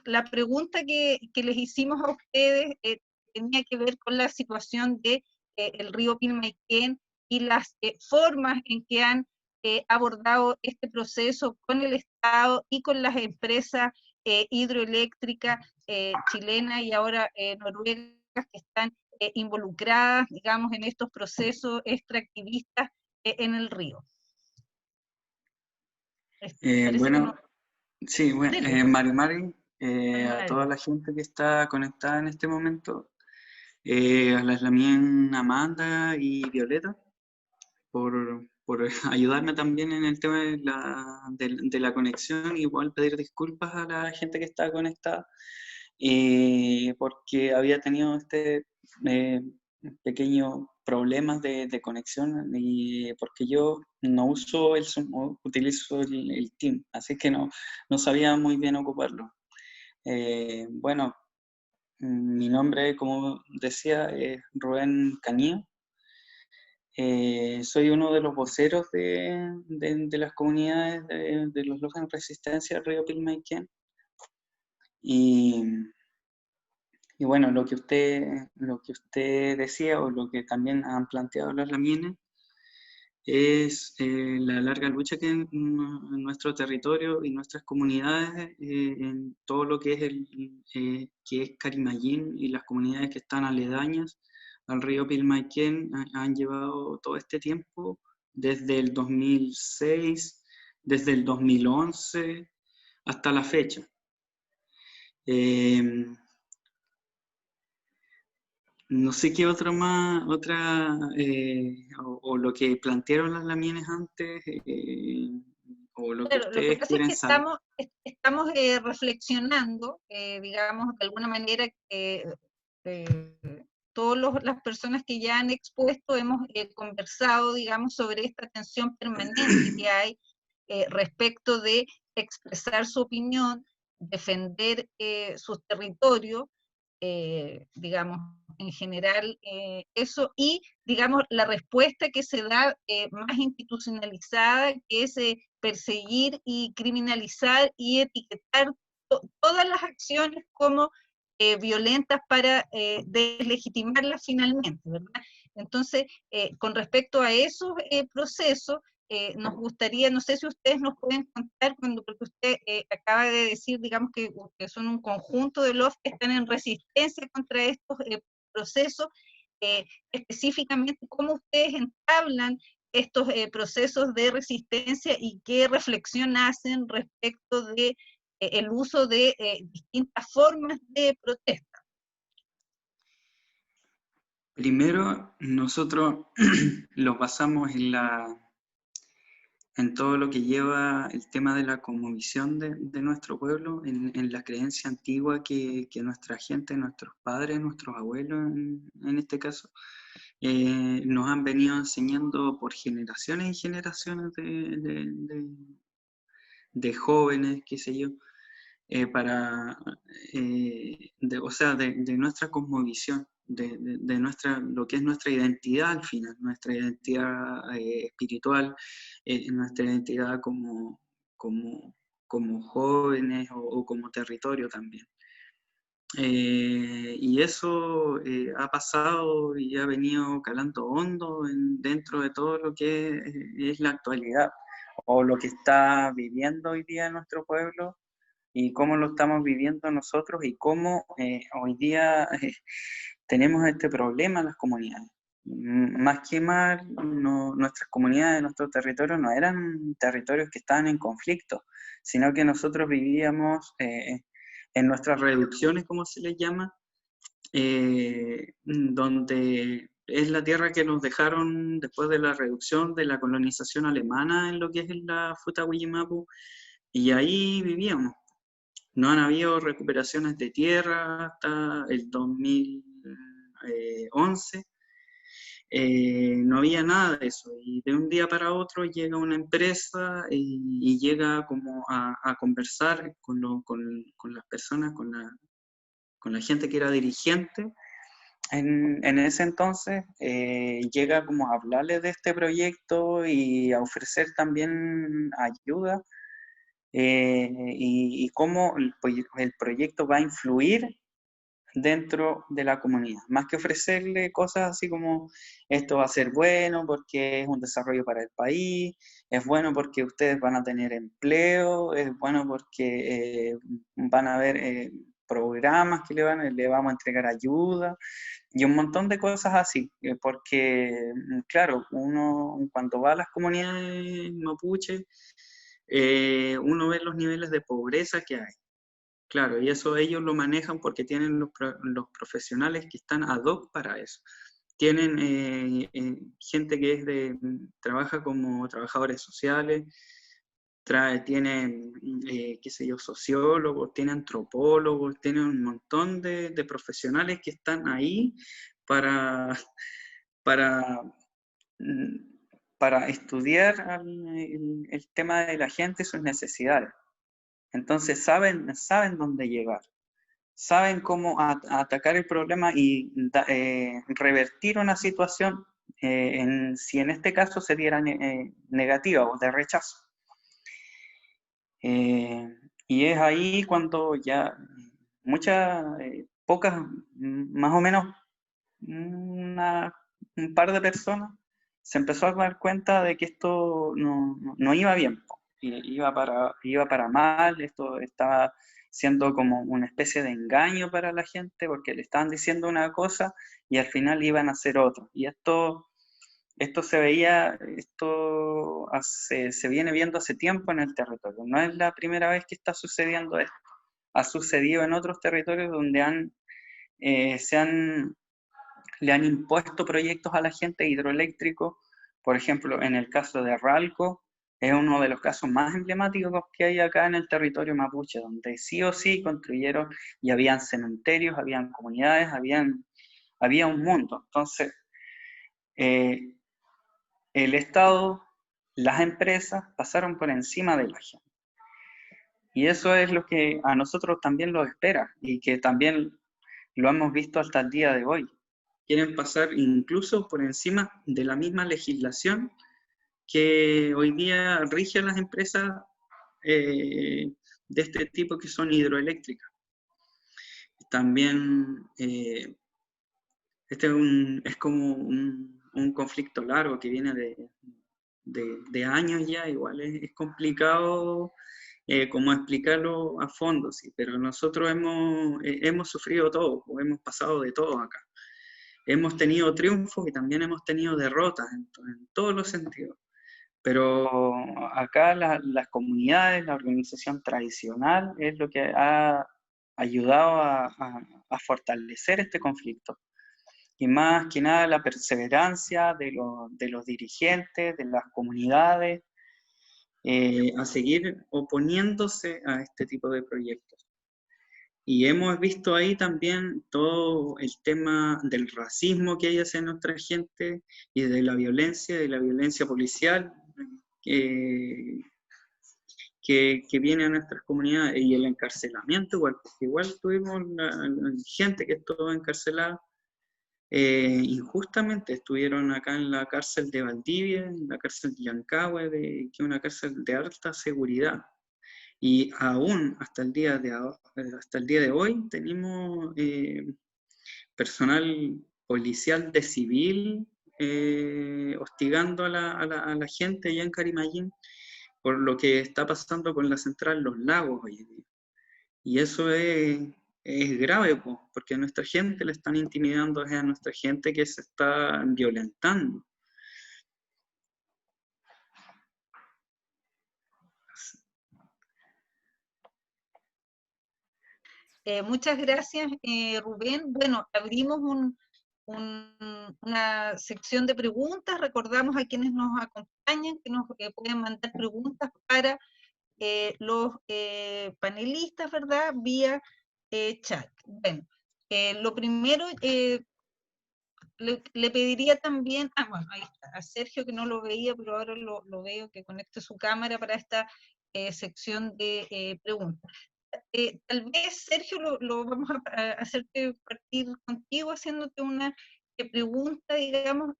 la pregunta que les hicimos a ustedes tenía que ver con la situación de el río Pilmaiquén y las formas en que han abordado este proceso con el Estado y con las empresas hidroeléctricas chilenas y ahora noruegas que están involucradas, digamos, en estos procesos extractivistas en el río. Bueno, sí, bueno, Mari, a toda Mari. la gente que está conectada en este momento, a las Lamien, Amanda y Violeta, por ayudarme también en el tema de la conexión, igual pedir disculpas a la gente que está conectada, porque había tenido pequeños problemas de conexión, y porque yo no uso el Zoom, utilizo el Team, así que no sabía muy bien ocuparlo. Bueno, mi nombre, como decía, es Rubén Cañío. Soy uno de los voceros de las comunidades de los locos en resistencia al río Pilmaiquén. Y bueno, lo que usted decía, o lo que también han planteado las lamienes, es la larga lucha que en nuestro territorio y nuestras comunidades, en todo lo que es, que es Carimayín y las comunidades que están aledañas al río Pilmaiquén, han llevado todo este tiempo, desde el 2006, desde el 2011 hasta la fecha. No sé qué o lo que plantearon las lamienes antes, o lo que Claro, lo que ustedes pasa es quieren que saber. estamos reflexionando, digamos, de alguna manera, todas las personas que ya han expuesto hemos conversado, digamos, sobre esta tensión permanente que hay respecto de expresar su opinión, defender sus territorios, digamos, en general eso, y, digamos, la respuesta que se da más institucionalizada, que es perseguir y criminalizar y etiquetar todas las acciones como violentas para deslegitimarlas finalmente, ¿verdad? Entonces, con respecto a esos procesos, nos gustaría, no sé si ustedes nos pueden contar, porque usted acaba de decir, digamos, que son un conjunto de los que están en resistencia contra estos procesos, específicamente cómo ustedes entablan estos procesos de resistencia y qué reflexión hacen respecto de el uso de distintas formas de protesta. Primero, nosotros los basamos en todo lo que lleva el tema de la cosmovisión de nuestro pueblo, en la creencia antigua que nuestra gente, nuestros padres, nuestros abuelos en este caso, nos han venido enseñando por generaciones y generaciones de jóvenes, qué sé yo, o sea, de nuestra cosmovisión, de lo que es nuestra identidad al final, nuestra identidad espiritual, nuestra identidad como jóvenes o como territorio también. Y eso ha pasado y ha venido calando hondo dentro de todo lo que es la actualidad, o lo que está viviendo hoy día nuestro pueblo, y cómo lo estamos viviendo nosotros, y cómo hoy día tenemos este problema en las comunidades. Más que mal, nuestras comunidades, nuestros territorios no eran territorios que estaban en conflicto, sino que nosotros vivíamos en nuestras reducciones, como se les llama, donde es la tierra que nos dejaron después de la reducción de la colonización alemana en lo que es la Futahwillimapu, y ahí vivíamos. No han habido recuperaciones de tierra hasta el 2011, no había nada de eso, y de un día para otro llega una empresa y llega como a conversar con las personas, con la gente que era dirigente. En ese entonces llega como a hablarles de este proyecto y a ofrecer también ayuda, y cómo el proyecto va a influir dentro de la comunidad, más que ofrecerle cosas así como esto va a ser bueno porque es un desarrollo para el país, es bueno porque ustedes van a tener empleo, es bueno porque van a haber programas que le vamos a entregar ayuda y un montón de cosas así, porque claro, uno cuando va a las comunidades mapuche, uno ve los niveles de pobreza que hay. Claro, y eso ellos lo manejan porque tienen los profesionales que están ad hoc para eso. Tienen gente que trabaja como trabajadores sociales, tienen, qué sé yo, sociólogos, tienen antropólogos, tienen un montón de profesionales que están ahí para, para, mm, para estudiar el tema de la gente y sus necesidades. Entonces saben dónde llegar, saben cómo atacar el problema y revertir una situación si en este caso se diera negativa o de rechazo. Y es ahí cuando ya pocas, más o menos un par de personas se empezó a dar cuenta de que esto no iba bien, iba para mal, esto estaba siendo como una especie de engaño para la gente porque le estaban diciendo una cosa y al final iban a hacer otra. Y esto se viene viendo hace tiempo en el territorio. No es la primera vez que está sucediendo esto. Ha sucedido en otros territorios donde le han impuesto proyectos a la gente hidroeléctricos. Por ejemplo, en el caso de Ralco, es uno de los casos más emblemáticos que hay acá en el territorio mapuche, donde sí o sí construyeron y habían cementerios, habían comunidades, había un mundo. Entonces, el Estado, las empresas pasaron por encima de la gente. Y eso es lo que a nosotros también nos espera y que también lo hemos visto hasta el día de hoy. Quieren pasar incluso por encima de la misma legislación que hoy día rige a las empresas de este tipo que son hidroeléctricas. También es como un conflicto largo que viene de años ya, igual es complicado como explicarlo a fondo, sí, pero nosotros hemos sufrido todo, hemos pasado de todo acá. Hemos tenido triunfos y también hemos tenido derrotas en todos los sentidos. Pero acá las comunidades, la organización tradicional es lo que ha ayudado a fortalecer este conflicto. Y más que nada la perseverancia de los dirigentes, de las comunidades, a seguir oponiéndose a este tipo de proyectos. Y hemos visto ahí también todo el tema del racismo que hay hacia nuestra gente y de la violencia policial que viene a nuestras comunidades y el encarcelamiento, igual, porque igual tuvimos gente que estuvo encarcelada injustamente. Estuvieron acá en la cárcel de Valdivia, en la cárcel de Yancahue, que es una cárcel de alta seguridad. Y aún hasta el día de hoy tenemos personal policial de civil hostigando a la gente allá en Carimayín por lo que está pasando con la central Los Lagos hoy en día. Y eso es grave, porque a nuestra gente le están intimidando, es a nuestra gente que se está violentando. Muchas gracias, Rubén. Bueno, abrimos una sección de preguntas. Recordamos a quienes nos acompañan que nos pueden mandar preguntas para los panelistas, ¿verdad? Vía chat. Bueno, lo primero, le pediría también, bueno, ahí está, a Sergio, que no lo veía, pero ahora lo veo, que conecte su cámara para esta sección de preguntas. Tal vez, Sergio, lo vamos a hacerte partir contigo, haciéndote una pregunta, digamos.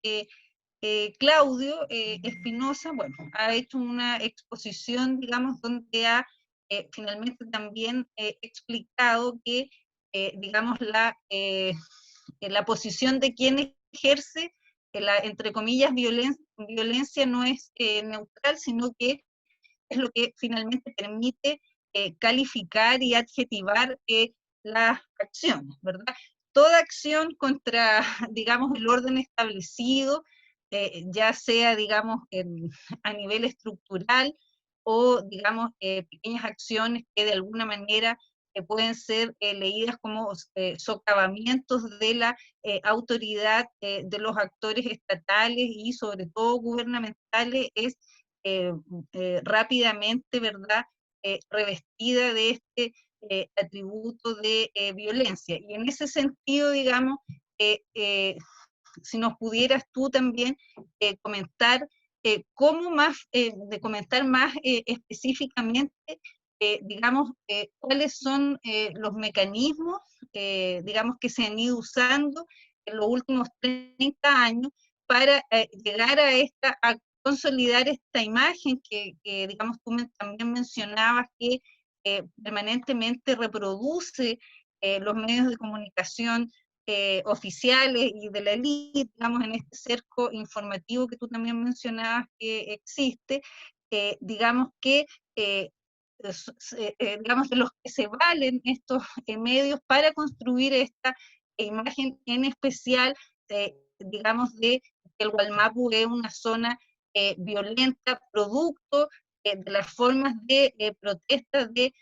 Claudio Espinosa, bueno, ha hecho una exposición, digamos, donde ha finalmente también explicado que, digamos, la posición de quien ejerce, la, entre comillas, violencia no es neutral, sino que es lo que finalmente permite calificar y adjetivar las acciones, ¿verdad? Toda acción contra, digamos, el orden establecido, ya sea, digamos, a nivel estructural o, digamos, pequeñas acciones que de alguna manera pueden ser leídas como socavamientos de la autoridad de los actores estatales y sobre todo gubernamentales, es rápidamente, ¿verdad?, revestida de este atributo de violencia. Y en ese sentido, digamos, si nos pudieras tú también comentar cómo más, de comentar más específicamente, digamos, cuáles son los mecanismos, digamos, que se han ido usando en los últimos 30 años para llegar a consolidar esta imagen que digamos, tú también mencionabas que permanentemente reproduce los medios de comunicación oficiales y de la élite, digamos, en este cerco informativo que tú también mencionabas que existe, digamos que, digamos, de los que se valen estos medios para construir esta imagen en especial, digamos, de que el Wallmapu es una zona violenta, producto de las formas de protesta de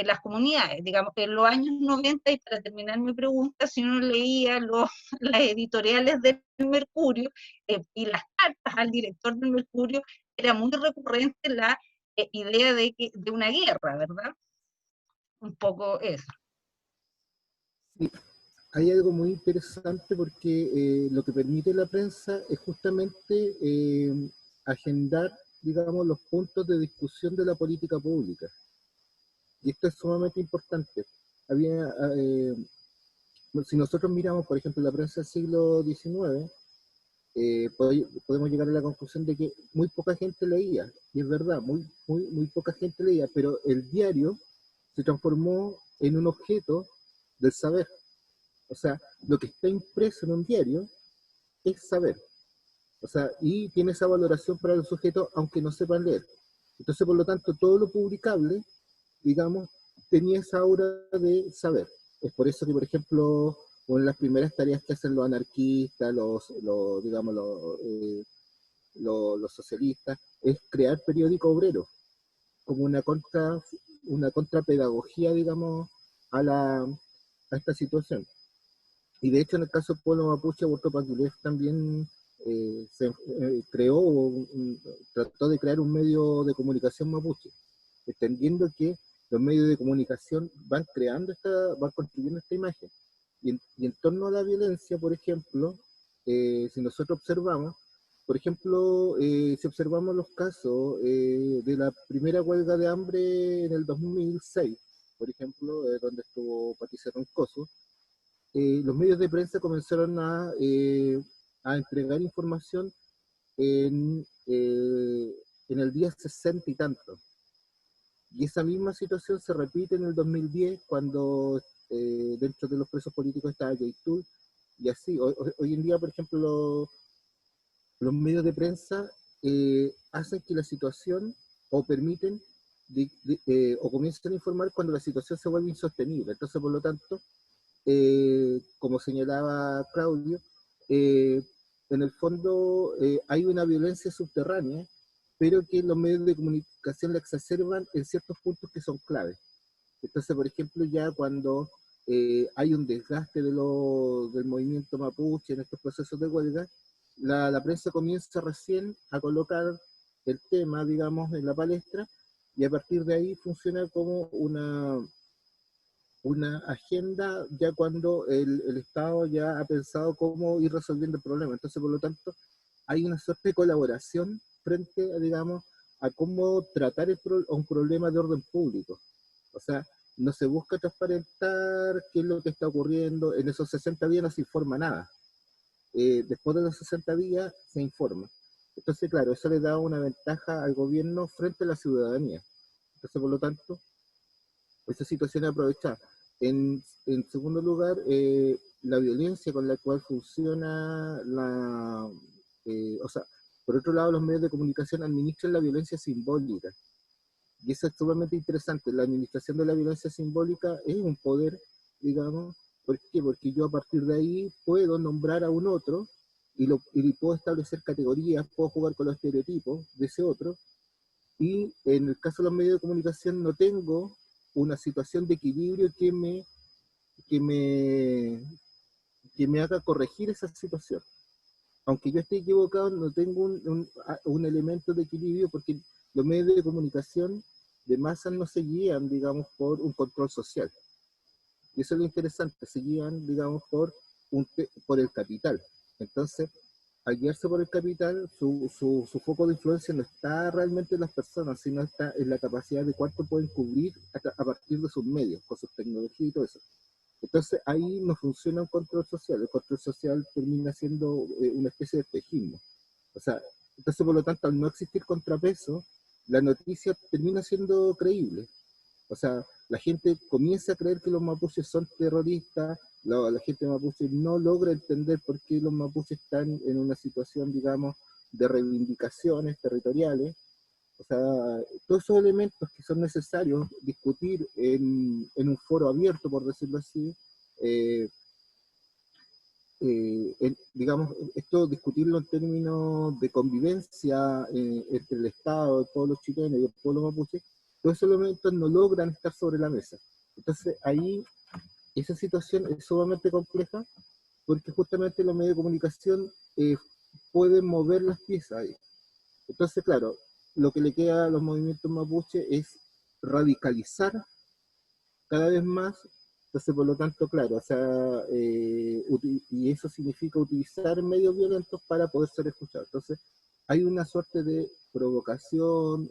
las comunidades. Digamos que en los años 90, y para terminar mi pregunta, si uno leía las editoriales del Mercurio y las cartas al director del Mercurio, era muy recurrente la idea de una guerra, ¿verdad? Un poco eso. Sí. Hay algo muy interesante porque lo que permite la prensa es justamente agendar, digamos, los puntos de discusión de la política pública. Y esto es sumamente importante. Había, si nosotros miramos, por ejemplo, la prensa del siglo XIX, podemos llegar a la conclusión de que muy poca gente leía, y es verdad, muy poca gente leía, pero el diario se transformó en un objeto del saber. O sea, lo que está impreso en un diario es saber. O sea, y tiene esa valoración para los sujetos, aunque no sepan leer. Entonces, por lo tanto, todo lo publicable, digamos, tenía esa aura de saber. Es por eso que, por ejemplo, una de las primeras tareas que hacen los anarquistas, digamos, los socialistas, es crear periódico obrero, como una contrapedagogía, digamos, a esta situación. Y de hecho, en el caso del pueblo mapuche, Huerto Panguilef también trató de crear un medio de comunicación mapuche, entendiendo que los medios de comunicación van construyendo esta imagen. Y en torno a la violencia, por ejemplo, si nosotros observamos, por ejemplo, si observamos los casos de la primera huelga de hambre en el 2006, por ejemplo, donde estuvo Patricia Roncoso, los medios de prensa comenzaron a entregar información en el día 60 y tanto. Y esa misma situación se repite en el 2010, cuando dentro de los presos políticos estaba Yaitul, y así. Hoy en día, por ejemplo, los medios de prensa hacen que la situación, o permiten, o comienzan a informar cuando la situación se vuelve insostenible. Entonces, por lo tanto, como señalaba Claudio, en el fondo hay una violencia subterránea, pero que los medios de comunicación la exacerban en ciertos puntos que son claves. Entonces, por ejemplo, ya cuando hay un desgaste del movimiento mapuche en estos procesos de huelga, la prensa comienza recién a colocar el tema, digamos, en la palestra, y a partir de ahí funciona como una agenda ya cuando el Estado ya ha pensado cómo ir resolviendo el problema. Entonces, por lo tanto, hay una suerte de colaboración frente, digamos, a cómo tratar un problema de orden público. O sea, no se busca transparentar qué es lo que está ocurriendo. En esos 60 días no se informa nada. Después de los 60 días se informa. Entonces, claro, eso le da una ventaja al gobierno frente a la ciudadanía. Entonces, por lo tanto, esa situación es aprovechada. En segundo lugar, la violencia con la cual funciona o sea, por otro lado, los medios de comunicación administran la violencia simbólica. Y eso es sumamente interesante. La administración de la violencia simbólica es un poder, digamos. ¿Por qué? Porque yo a partir de ahí puedo nombrar a un otro y puedo establecer categorías, puedo jugar con los estereotipos de ese otro. Y en el caso de los medios de comunicación no tengo una situación de equilibrio que me haga corregir esa situación. Aunque yo esté equivocado, no tengo un elemento de equilibrio porque los medios de comunicación de masa no se guían, digamos, por un control social. Y eso es lo interesante, se guían, digamos, por el capital. Entonces, al guiarse por el capital, su foco de influencia no está realmente en las personas, sino está en la capacidad de cuánto pueden cubrir a partir de sus medios, con sus tecnologías y todo eso. Entonces ahí no funciona un control social, el control social termina siendo una especie de espejismo. O sea, entonces por lo tanto al no existir contrapeso, la noticia termina siendo creíble. O sea, la gente comienza a creer que los mapuches son terroristas, la gente mapuche no logra entender por qué los mapuches están en una situación, digamos, de reivindicaciones territoriales. O sea, todos esos elementos que son necesarios discutir en un foro abierto, por decirlo así, digamos, esto discutirlo en términos de convivencia entre el Estado, el pueblo chileno y el pueblo mapuche, todos esos elementos no logran estar sobre la mesa. Entonces ahí esa situación es sumamente compleja porque justamente los medios de comunicación pueden mover las piezas ahí. Entonces, claro, lo que le queda a los movimientos mapuche es radicalizar cada vez más. Entonces, por lo tanto, claro, o sea, y eso significa utilizar medios violentos para poder ser escuchados. Entonces, hay una suerte de provocación,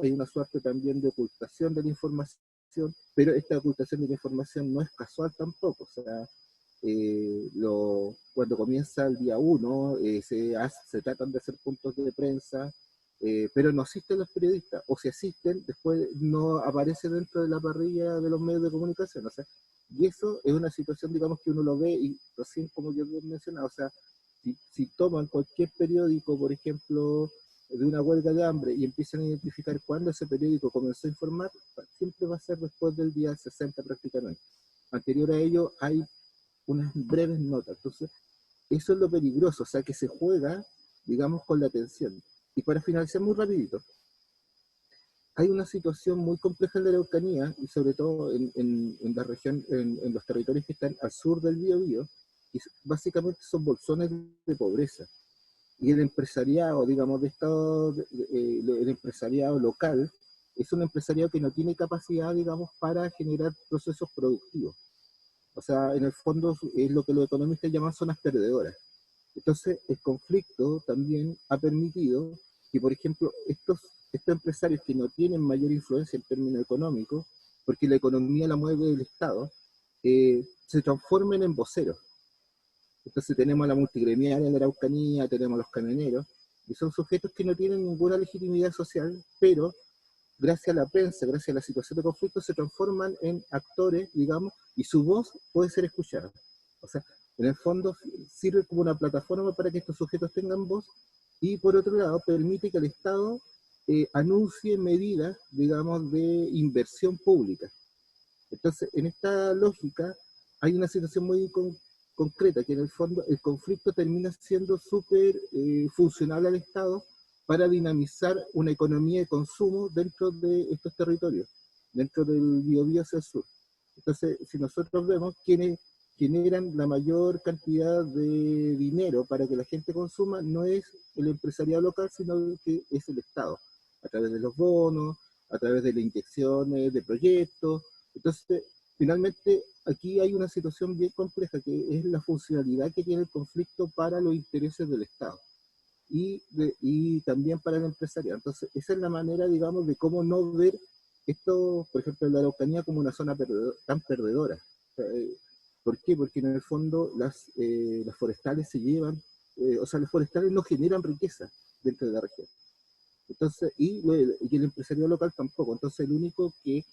hay una suerte también de ocultación de la información, pero esta ocultación de la información no es casual tampoco. O sea, cuando comienza el día 1, se tratan de hacer puntos de prensa, pero no asisten los periodistas, o si asisten, después no aparece dentro de la parrilla de los medios de comunicación. O sea, y eso es una situación, digamos, que uno lo ve, y recién, como yo mencionaba, o sea, si toman cualquier periódico, por ejemplo, de una huelga de hambre, y empiezan a identificar cuándo ese periódico comenzó a informar, siempre va a ser después del día 60 prácticamente. Anterior a ello hay unas breves notas. Entonces, eso es lo peligroso, o sea, que se juega, digamos, con la atención. Y para finalizar muy rapidito, hay una situación muy compleja en la Araucanía, y sobre todo en la región, en los territorios que están al sur del Biobío, y básicamente son bolsones de pobreza. Y el empresariado, digamos, el empresariado local, es un empresariado que no tiene capacidad, digamos, para generar procesos productivos. O sea, en el fondo es lo que los economistas llaman zonas perdedoras. Entonces, el conflicto también ha permitido que, por ejemplo, estos empresarios que no tienen mayor influencia en términos económicos, porque la economía la mueve el Estado, se transformen en voceros. Entonces tenemos a la multigremiaria de la Araucanía, tenemos a los camioneros, y son sujetos que no tienen ninguna legitimidad social, pero gracias a la prensa, gracias a la situación de conflicto, se transforman en actores, digamos, y su voz puede ser escuchada. O sea, en el fondo sirve como una plataforma para que estos sujetos tengan voz, y por otro lado permite que el Estado anuncie medidas, digamos, de inversión pública. Entonces, en esta lógica, hay una situación muy concreta, que en el fondo el conflicto termina siendo súper funcional al Estado para dinamizar una economía de consumo dentro de estos territorios, dentro del Biobío hacia el sur. Entonces, si nosotros vemos quiénes generan la mayor cantidad de dinero para que la gente consuma, no es el empresariado local, sino que es el Estado, a través de los bonos, a través de las inyecciones de proyectos. Entonces, finalmente aquí hay una situación bien compleja, que es la funcionalidad que tiene el conflicto para los intereses del Estado y también para la empresarial. Entonces, esa es la manera, digamos, de cómo no ver esto, por ejemplo, la Araucanía como una zona tan perdedora. ¿Por qué? Porque en el fondo las forestales se llevan, o sea, los forestales no generan riqueza dentro de la región. Entonces, y el empresario local tampoco. Entonces, el único que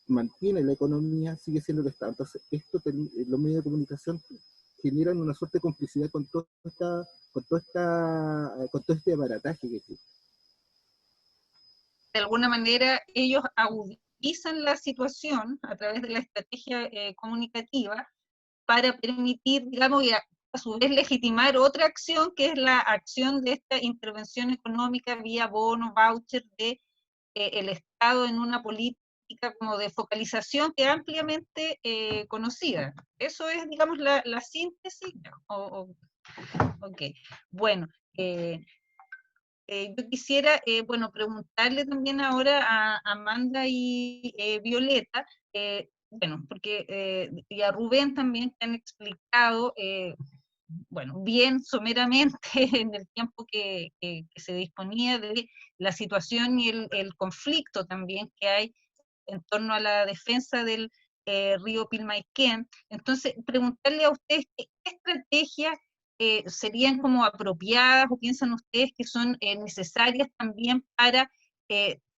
mantiene la economía sigue siendo el Estado. Entonces, los medios de comunicación generan una suerte de complicidad con todo este abarataje que existe. De alguna manera, ellos agudizan la situación a través de la estrategia comunicativa para permitir, digamos, y a su vez legitimar otra acción, que es la acción de esta intervención económica vía bono, voucher de el Estado en una política como de focalización que es ampliamente conocida. Eso es, digamos, la síntesis. Ok, bueno, yo quisiera, bueno, preguntarle también ahora a Amanda y Violeta, bueno, porque y a Rubén también que han explicado, bueno, bien someramente en el tiempo que se disponía de la situación y el conflicto también que hay en torno a la defensa del río Pilmaiquén. Entonces, preguntarle a ustedes qué estrategias serían como apropiadas o piensan ustedes que son necesarias también para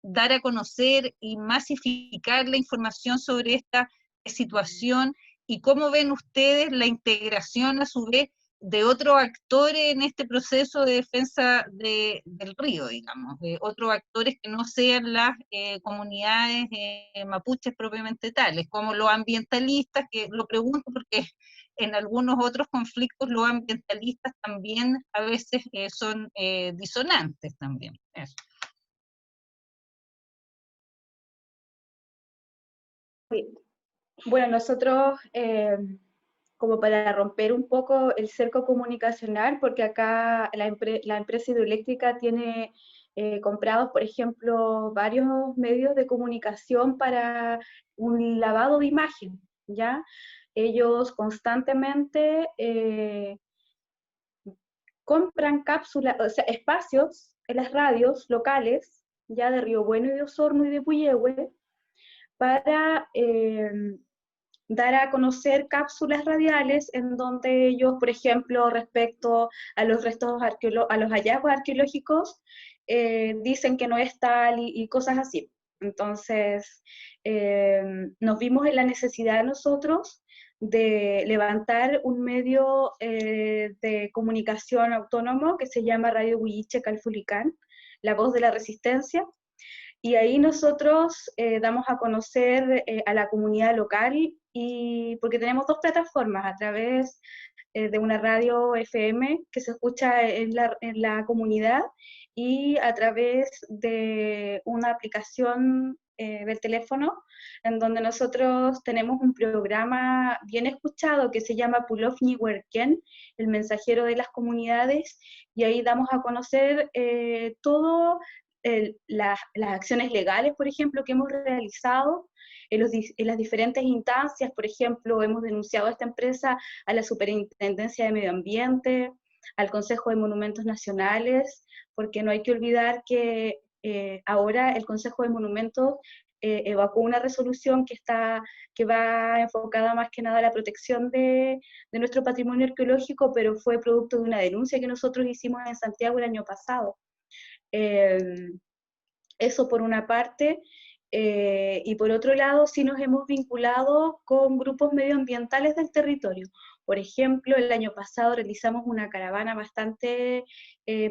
dar a conocer y masificar la información sobre esta situación, y cómo ven ustedes la integración a su vez de otros actores en este proceso de defensa del río, digamos, de otros actores que no sean las comunidades mapuches propiamente tales, como los ambientalistas, que lo pregunto porque en algunos otros conflictos los ambientalistas también a veces son disonantes también. Eso. Bueno, nosotros, como para romper un poco el cerco comunicacional, porque acá la empresa hidroeléctrica tiene comprados, por ejemplo, varios medios de comunicación para un lavado de imagen, ¿ya? Ellos constantemente compran cápsulas, o sea, espacios en las radios locales, ya de Río Bueno y de Osorno y de Puyehue, para dar a conocer cápsulas radiales en donde ellos, por ejemplo, respecto a los a los hallazgos arqueológicos, dicen que no es tal y cosas así. Entonces, nos vimos en la necesidad nosotros de levantar un medio de comunicación autónomo que se llama Radio Huilliche Calfulicán, la voz de la resistencia, y ahí nosotros damos a conocer a la comunidad local, y porque tenemos dos plataformas, a través de una radio FM que se escucha en la comunidad, y a través de una aplicación del teléfono, en donde nosotros tenemos un programa bien escuchado que se llama Pulov Niwerken, el mensajero de las comunidades, y ahí damos a conocer todo las acciones legales, por ejemplo, que hemos realizado en las diferentes instancias. Por ejemplo, hemos denunciado a esta empresa a la Superintendencia de Medio Ambiente, al Consejo de Monumentos Nacionales, porque no hay que olvidar que ahora el Consejo de Monumentos evacuó una resolución que va enfocada más que nada a la protección de nuestro patrimonio arqueológico, pero fue producto de una denuncia que nosotros hicimos en Santiago el año pasado. Eso por una parte, y por otro lado sí nos hemos vinculado con grupos medioambientales del territorio. Por ejemplo, el año pasado realizamos una caravana bastante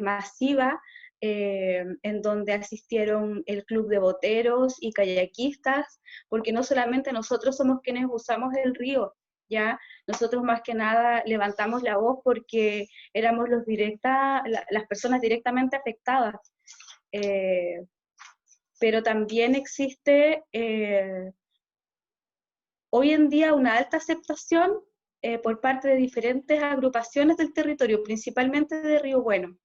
masiva, en donde asistieron el Club de Boteros y kayakistas, porque no solamente nosotros somos quienes usamos el río, ¿ya? Nosotros más que nada levantamos la voz porque éramos las personas directamente afectadas. Pero también existe hoy en día una alta aceptación por parte de diferentes agrupaciones del territorio, principalmente de Río Bueno.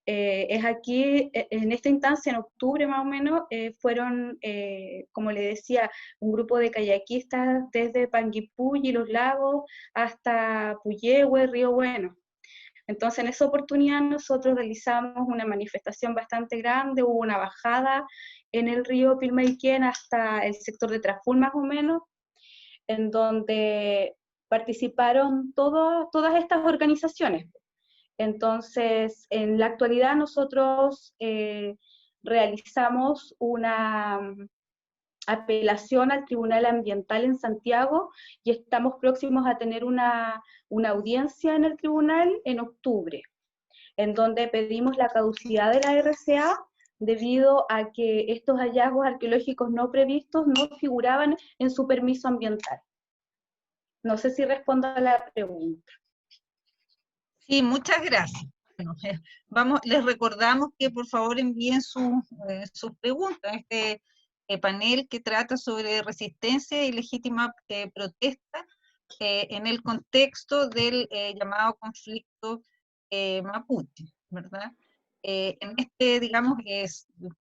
es aquí, en esta instancia, en octubre más o menos, fueron, como le decía, un grupo de kayakistas desde Panguipulli, Los Lagos, hasta Puyehue, Río Bueno. Entonces, en esa oportunidad nosotros realizamos una manifestación bastante grande, hubo una bajada en el río Pilmaiquén hasta el sector de Traful más o menos, en donde participaron todas estas organizaciones. Entonces, en la actualidad nosotros realizamos una apelación al Tribunal Ambiental en Santiago y estamos próximos a tener una audiencia en el tribunal en octubre, en donde pedimos la caducidad de la RCA debido a que estos hallazgos arqueológicos no previstos no figuraban en su permiso ambiental. No sé si respondo a la pregunta. Sí, muchas gracias. Bueno, les recordamos que por favor envíen sus preguntas a este panel que trata sobre resistencia y legítima protesta en el contexto del llamado conflicto mapuche, ¿verdad? En digamos,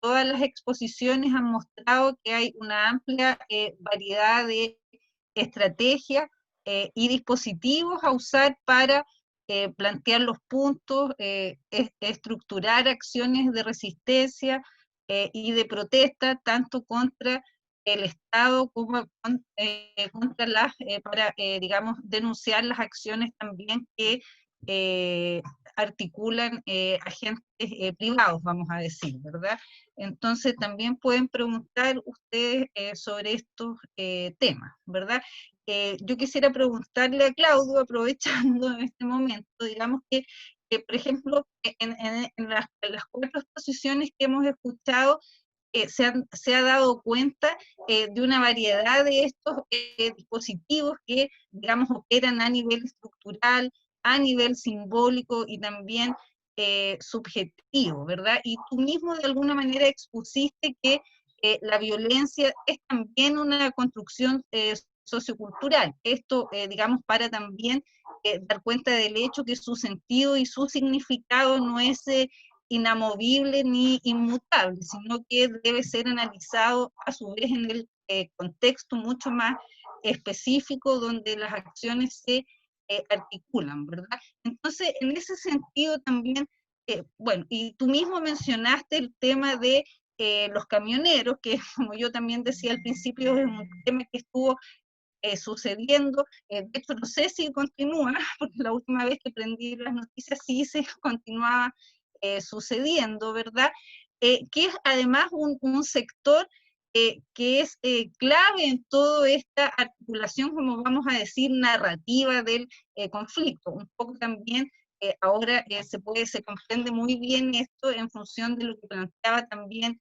todas las exposiciones han mostrado que hay una amplia variedad de estrategias y dispositivos a usar para plantear los puntos, estructurar acciones de resistencia y de protesta, tanto contra el Estado como contra para, digamos, denunciar las acciones también que articulan agentes privados, vamos a decir, ¿verdad? Entonces también pueden preguntar ustedes sobre estos temas, ¿verdad? Yo quisiera preguntarle a Claudio, aprovechando en este momento, digamos que por ejemplo, en las 4 exposiciones que hemos escuchado, se ha dado cuenta de una variedad de estos dispositivos que, digamos, operan a nivel estructural, a nivel simbólico y también subjetivo, ¿verdad? Y tú mismo de alguna manera expusiste que la violencia es también una construcción sociocultural. Esto, digamos, para también dar cuenta del hecho que su sentido y su significado no es inamovible ni inmutable, sino que debe ser analizado a su vez en el contexto mucho más específico donde las acciones se articulan, ¿verdad? Entonces, en ese sentido también, bueno, y tú mismo mencionaste el tema de los camioneros, que como yo también decía al principio, es un tema que estuvo sucediendo, de hecho no sé si continúa, porque la última vez que prendí las noticias sí se continuaba sucediendo, ¿verdad? Que es además un sector que es clave en toda esta articulación, como vamos a decir, narrativa del conflicto. Un poco también ahora se comprende muy bien esto en función de lo que planteaba también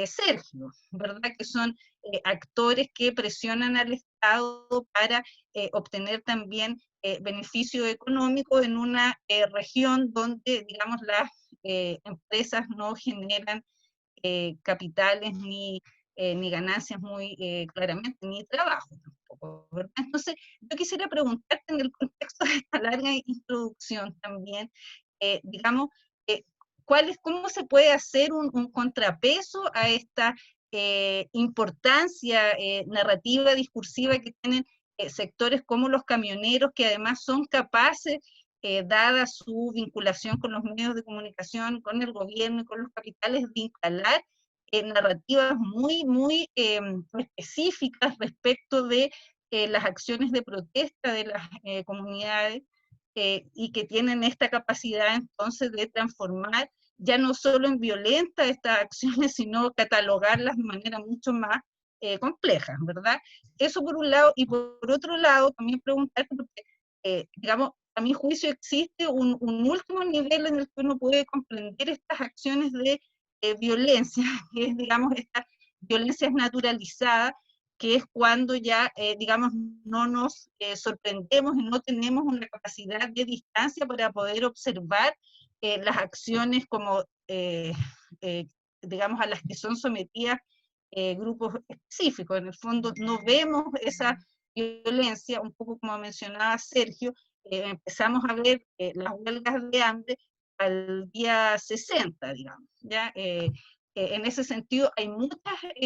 Sergio, ¿verdad? Que son actores que presionan al Estado para obtener también beneficio económico en una región donde, digamos, las empresas no generan capitales ni ganancias muy claramente, ni trabajo tampoco, ¿verdad? Entonces, yo quisiera preguntarte en el contexto de esta larga introducción también, digamos, ¿cómo se puede hacer un contrapeso a esta importancia narrativa, discursiva que tienen sectores como los camioneros, que además son capaces, dada su vinculación con los medios de comunicación, con el gobierno y con los capitales, de instalar narrativas muy específicas respecto de las acciones de protesta de las comunidades y que tienen esta capacidad entonces de transformar ya no solo en violentas estas acciones, sino catalogarlas de manera mucho más compleja, ¿verdad? Eso por un lado, y por otro lado también preguntarte, porque digamos, a mi juicio existe un último nivel en el que uno puede comprender estas acciones de violencia, que es, digamos, esta violencia naturalizada, que es cuando ya, digamos, no nos sorprendemos y no tenemos una capacidad de distancia para poder observar las acciones como, digamos, a las que son sometidas grupos específicos. En el fondo no vemos esa violencia, un poco como mencionaba Sergio, empezamos a ver las huelgas de hambre al día 60, digamos, ¿ya? En ese sentido, hay muchas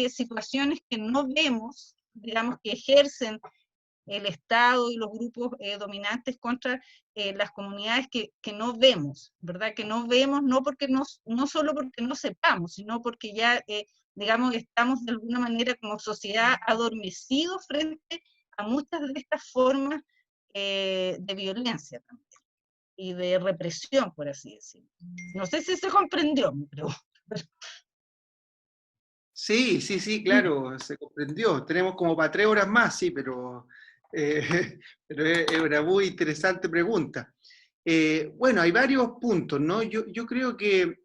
situaciones que no vemos, digamos, que ejercen el Estado y los grupos dominantes contra las comunidades que no vemos, ¿verdad? Que no vemos, no solo porque no sepamos, sino porque ya, digamos, estamos de alguna manera como sociedad adormecidos frente a muchas de estas formas de violencia también, y de represión, por así decirlo. No sé si se comprendió, pero... Sí, sí, sí, claro, se comprendió. Tenemos como para 3 horas más, sí, pero, pero es una muy interesante pregunta. Bueno, hay varios puntos, ¿no? Yo creo que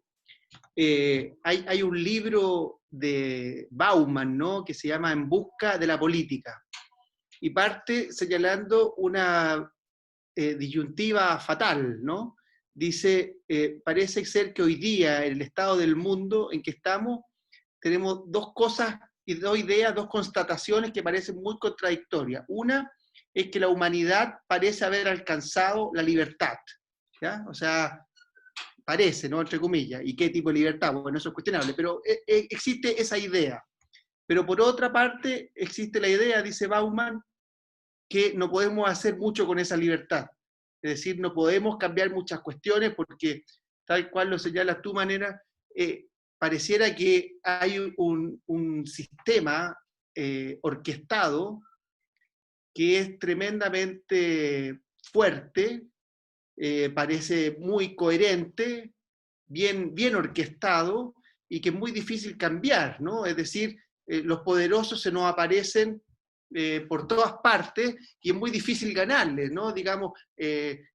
hay un libro de Bauman, ¿no? Que se llama En busca de la política, y parte señalando una disyuntiva fatal, ¿no? Dice, parece ser que hoy día, en el estado del mundo en que estamos, tenemos 2 cosas y 2 ideas, 2 constataciones que parecen muy contradictorias. Una es que la humanidad parece haber alcanzado la libertad, ¿ya? O sea, parece, ¿no? Entre comillas. ¿Y qué tipo de libertad? Bueno, eso es cuestionable, pero existe esa idea. Pero por otra parte, existe la idea, dice Bauman, que no podemos hacer mucho con esa libertad. Es decir, no podemos cambiar muchas cuestiones porque, tal cual lo señalas tu manera, pareciera que hay un sistema orquestado que es tremendamente fuerte, parece muy coherente, bien orquestado, y que es muy difícil cambiar, ¿no? Es decir, los poderosos se nos aparecen por todas partes y es muy difícil ganarles, ¿no? Digamos,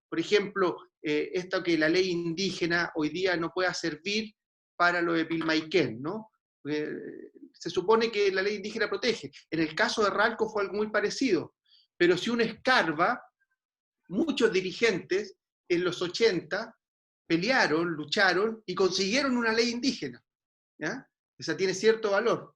por ejemplo, esto que la ley indígena hoy día no pueda servir para lo de Pilmaiquén, ¿no? Se supone que la ley indígena protege. En el caso de Ralco fue algo muy parecido, pero si uno escarba, muchos dirigentes en los 80 pelearon, lucharon y consiguieron una ley indígena, ¿ya? Esa tiene cierto valor.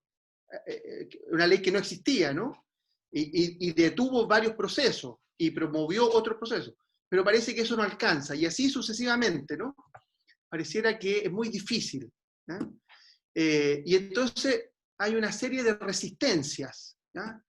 Una ley que no existía, ¿no? Y detuvo varios procesos y promovió otros procesos. Pero parece que eso no alcanza, y así sucesivamente, ¿no? Pareciera que es muy difícil, ¿ya? Y entonces hay una serie de resistencias, ¿ya?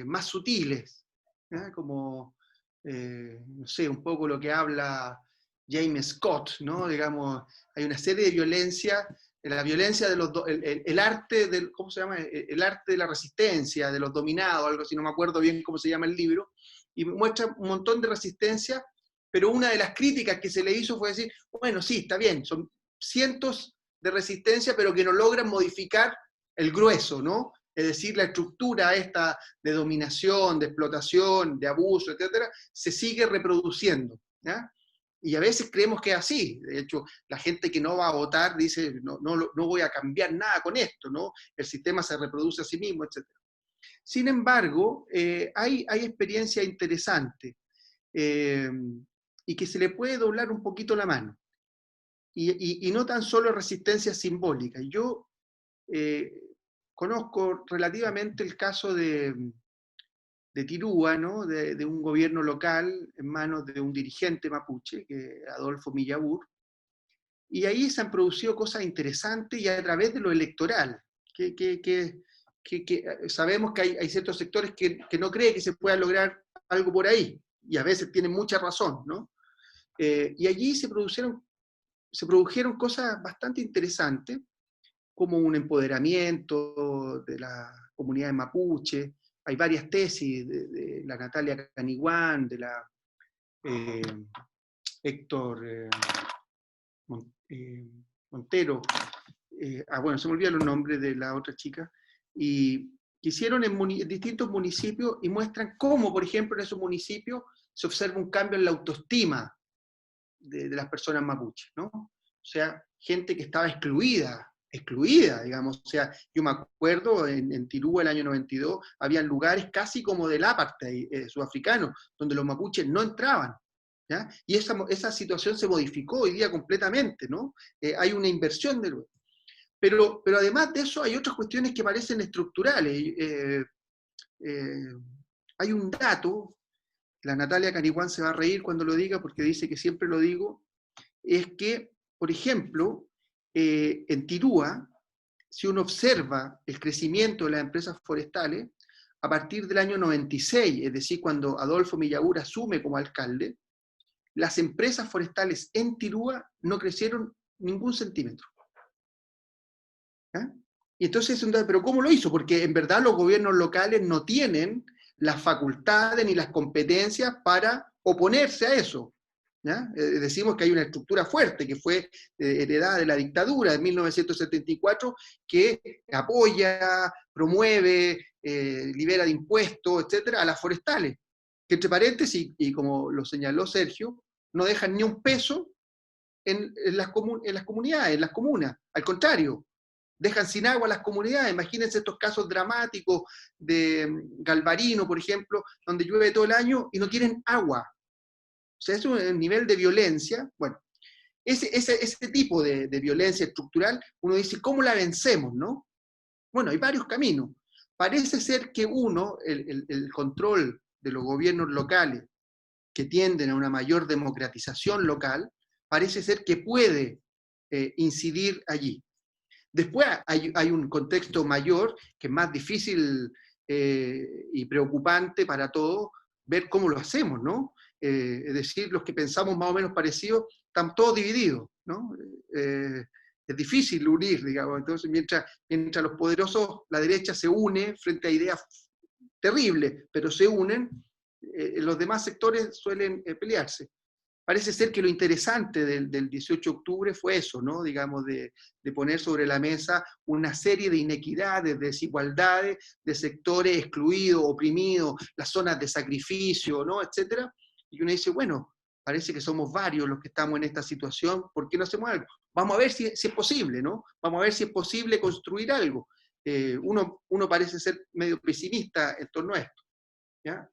Más sutiles, ¿ya? Como, no sé, un poco lo que habla James Scott, ¿no? Digamos, hay una serie de violencia, la violencia de el arte del, ¿cómo se llama? El arte de la resistencia, de los dominados, algo así, no me acuerdo bien cómo se llama el libro, y muestra un montón de resistencia, pero una de las críticas que se le hizo fue decir, bueno, sí, está bien, son cientos de resistencia, pero que no logran modificar el grueso, ¿no? Es decir, la estructura esta de dominación, de explotación, de abuso, etcétera, se sigue reproduciendo, ¿ya? Y a veces creemos que es así. De hecho, la gente que no va a votar dice, no voy a cambiar nada con esto, ¿no? El sistema se reproduce a sí mismo, etc. Sin embargo, hay experiencia interesante y que se le puede doblar un poquito la mano. Y no tan solo resistencia simbólica. Yo conozco relativamente el caso de Tirúa, ¿no? De un gobierno local en manos de un dirigente mapuche, que Adolfo Millabur, y ahí se han producido cosas interesantes y a través de lo electoral, que sabemos que hay ciertos sectores que no creen que se pueda lograr algo por ahí, y a veces tienen mucha razón, ¿no? Y allí se produjeron cosas bastante interesantes, como un empoderamiento de la comunidad mapuche. Hay varias tesis de la Natalia Caniguán, de la Héctor Montero, bueno, se me olvidan los nombres de la otra chica, y que hicieron en distintos municipios y muestran cómo, por ejemplo, en esos municipios se observa un cambio en la autoestima de las personas mapuches, ¿no? O sea, gente que estaba excluida, digamos. O sea, yo me acuerdo en Tirúa el año 92, había lugares casi como del apartheid sudafricano, donde los mapuches no entraban, ¿ya? Y esa situación se modificó hoy día completamente, ¿no? Hay una inversión de lugar. Pero además de eso hay otras cuestiones que parecen estructurales. Hay un dato, la Natalia Caniguán se va a reír cuando lo diga porque dice que siempre lo digo, es que, por ejemplo, en Tirúa, si uno observa el crecimiento de las empresas forestales, a partir del año 96, es decir, cuando Adolfo Millaura asume como alcalde, las empresas forestales en Tirúa no crecieron ningún centímetro. ¿Ah? Y entonces, pero ¿cómo lo hizo? Porque en verdad los gobiernos locales no tienen las facultades ni las competencias para oponerse a eso. ¿Ya? Decimos que hay una estructura fuerte que fue heredada de la dictadura de 1974, que apoya, promueve, libera de impuestos, etcétera, a las forestales, que entre paréntesis, y como lo señaló Sergio, no dejan ni un peso en las comunidades, en las comunas, al contrario, dejan sin agua a las comunidades. Imagínense estos casos dramáticos de Galvarino, por ejemplo, donde llueve todo el año y no tienen agua. O sea, es un nivel de violencia. Bueno, ese tipo de violencia estructural, uno dice, ¿cómo la vencemos, no? Bueno, hay varios caminos. Parece ser que el control de los gobiernos locales, que tienden a una mayor democratización local, parece ser que puede incidir allí. Después hay un contexto mayor, que es más difícil y preocupante para todos, ver cómo lo hacemos, ¿no? Es decir, los que pensamos más o menos parecidos, están todos divididos, ¿no? Es difícil unir, digamos. Entonces, mientras los poderosos, la derecha se une frente a ideas terribles, pero se unen, los demás sectores suelen pelearse. Parece ser que lo interesante del 18 de octubre fue eso, ¿no? Digamos, de poner sobre la mesa una serie de inequidades, de desigualdades, de sectores excluidos, oprimidos, las zonas de sacrificio, ¿no? Etcétera. Y uno dice, bueno, parece que somos varios los que estamos en esta situación, ¿por qué no hacemos algo? Vamos a ver si es posible, ¿no? Vamos a ver si es posible construir algo. Uno parece ser medio pesimista en torno a esto, ¿ya?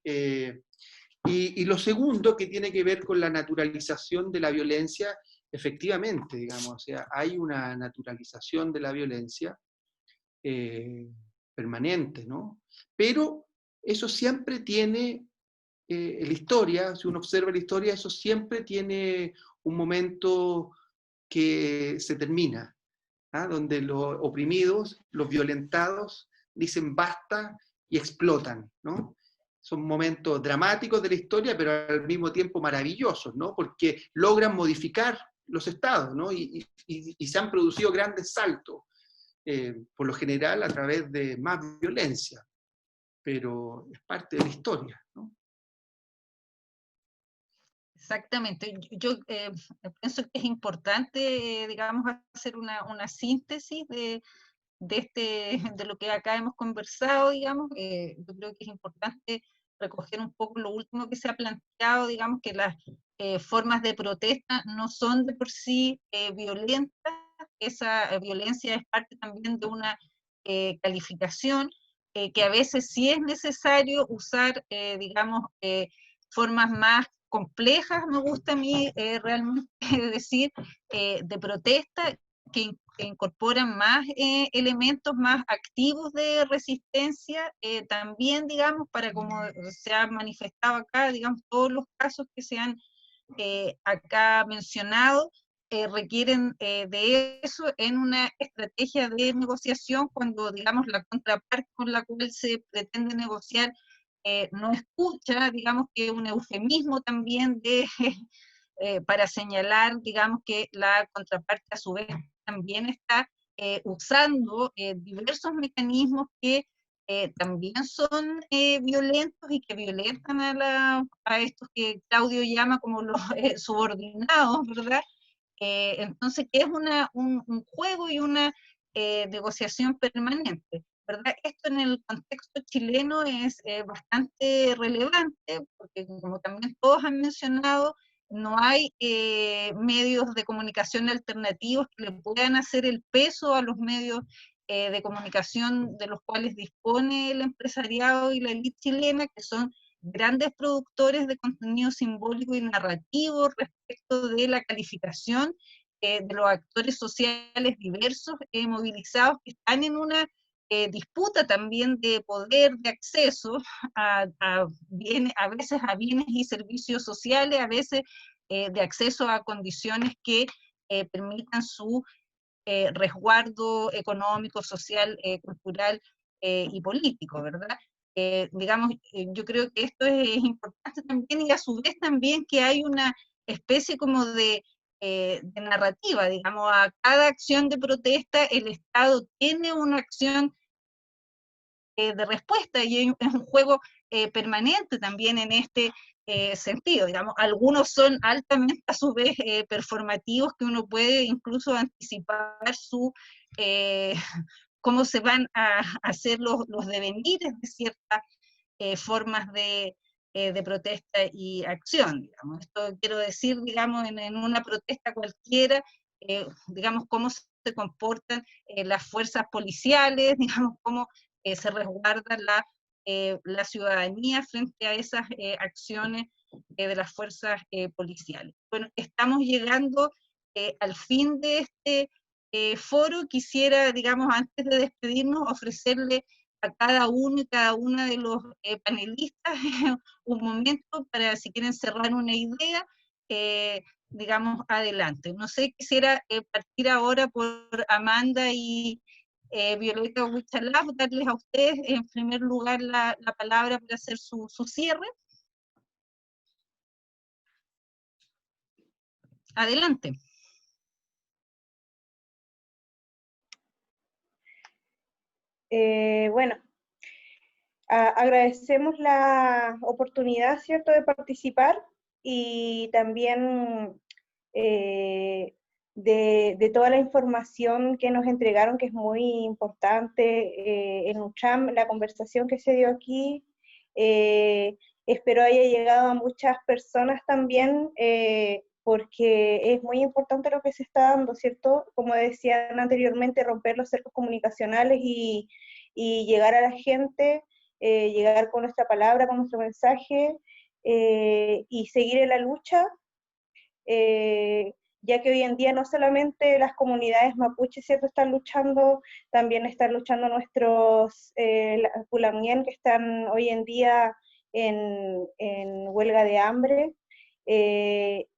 Y lo segundo, que tiene que ver con la naturalización de la violencia, efectivamente, digamos, o sea, hay una naturalización de la violencia permanente, ¿no? Pero eso siempre tiene, en la historia, si uno observa la historia, eso siempre tiene un momento que se termina, ¿ah? Donde los oprimidos, los violentados, dicen basta y explotan, ¿no? Son momentos dramáticos de la historia, pero al mismo tiempo maravillosos, ¿no? Porque logran modificar los estados, ¿no? Y se han producido grandes saltos, por lo general a través de más violencia, pero es parte de la historia, ¿no? Exactamente. Yo pienso que es importante, digamos, hacer una síntesis de lo que acá hemos conversado, digamos. Yo creo que es importante recoger un poco lo último que se ha planteado, digamos, que las formas de protesta no son de por sí violentas. Esa violencia es parte también de una calificación, que a veces sí es necesario usar, digamos, formas más complejas, me gusta a mí realmente decir, de protesta, que incorporan más elementos más activos de resistencia, también, digamos, para como se ha manifestado acá, digamos, todos los casos que se han acá mencionado, requieren de eso en una estrategia de negociación cuando, digamos, la contraparte con la cual se pretende negociar no escucha, digamos que es un eufemismo también de, para señalar, digamos, que la contraparte a su vez también está usando diversos mecanismos que también son violentos y que violentan a estos que Claudio llama como los subordinados, ¿verdad? Entonces, que es un juego y una negociación permanente, ¿verdad? Esto en el contexto chileno es bastante relevante, porque como también todos han mencionado, no hay medios de comunicación alternativos que le puedan hacer el peso a los medios de comunicación de los cuales dispone el empresariado y la élite chilena, que son grandes productores de contenido simbólico y narrativo respecto de la calificación de los actores sociales diversos movilizados que están en una disputa también de poder, de acceso a veces a bienes y servicios sociales, a veces de acceso a condiciones que permitan su resguardo económico, social, cultural y político, ¿verdad? Digamos, yo creo que esto es importante también, y a su vez también que hay una especie como de narrativa, digamos, a cada acción de protesta el Estado tiene una acción de respuesta, y es un juego permanente también en este sentido, digamos. Algunos son altamente a su vez performativos, que uno puede incluso anticipar su cómo se van a hacer los devenires de ciertas formas de protesta y acción, digamos. Esto quiero decir, digamos, en una protesta cualquiera, digamos, cómo se comportan las fuerzas policiales, digamos, cómo se resguarda la ciudadanía frente a esas acciones de las fuerzas policiales. Bueno, estamos llegando al fin de este foro. Quisiera, digamos, antes de despedirnos, ofrecerle a cada uno y cada una de los panelistas un momento para, si quieren cerrar una idea, digamos, adelante. No sé, quisiera partir ahora por Amanda y Violeta Huichalaf, darles a ustedes en primer lugar la palabra para hacer su cierre. Adelante. Bueno, agradecemos la oportunidad, ¿cierto?, de participar, y también de toda la información que nos entregaron, que es muy importante en UTRAM, la conversación que se dio aquí. Espero haya llegado a muchas personas también, porque es muy importante lo que se está dando, ¿cierto? Como decían anteriormente, romper los cercos comunicacionales y llegar a la gente, llegar con nuestra palabra, con nuestro mensaje, y seguir en la lucha, ya que hoy en día no solamente las comunidades mapuches, ¿cierto?, están luchando, también están luchando nuestros pulamien, que están hoy en día en huelga de hambre,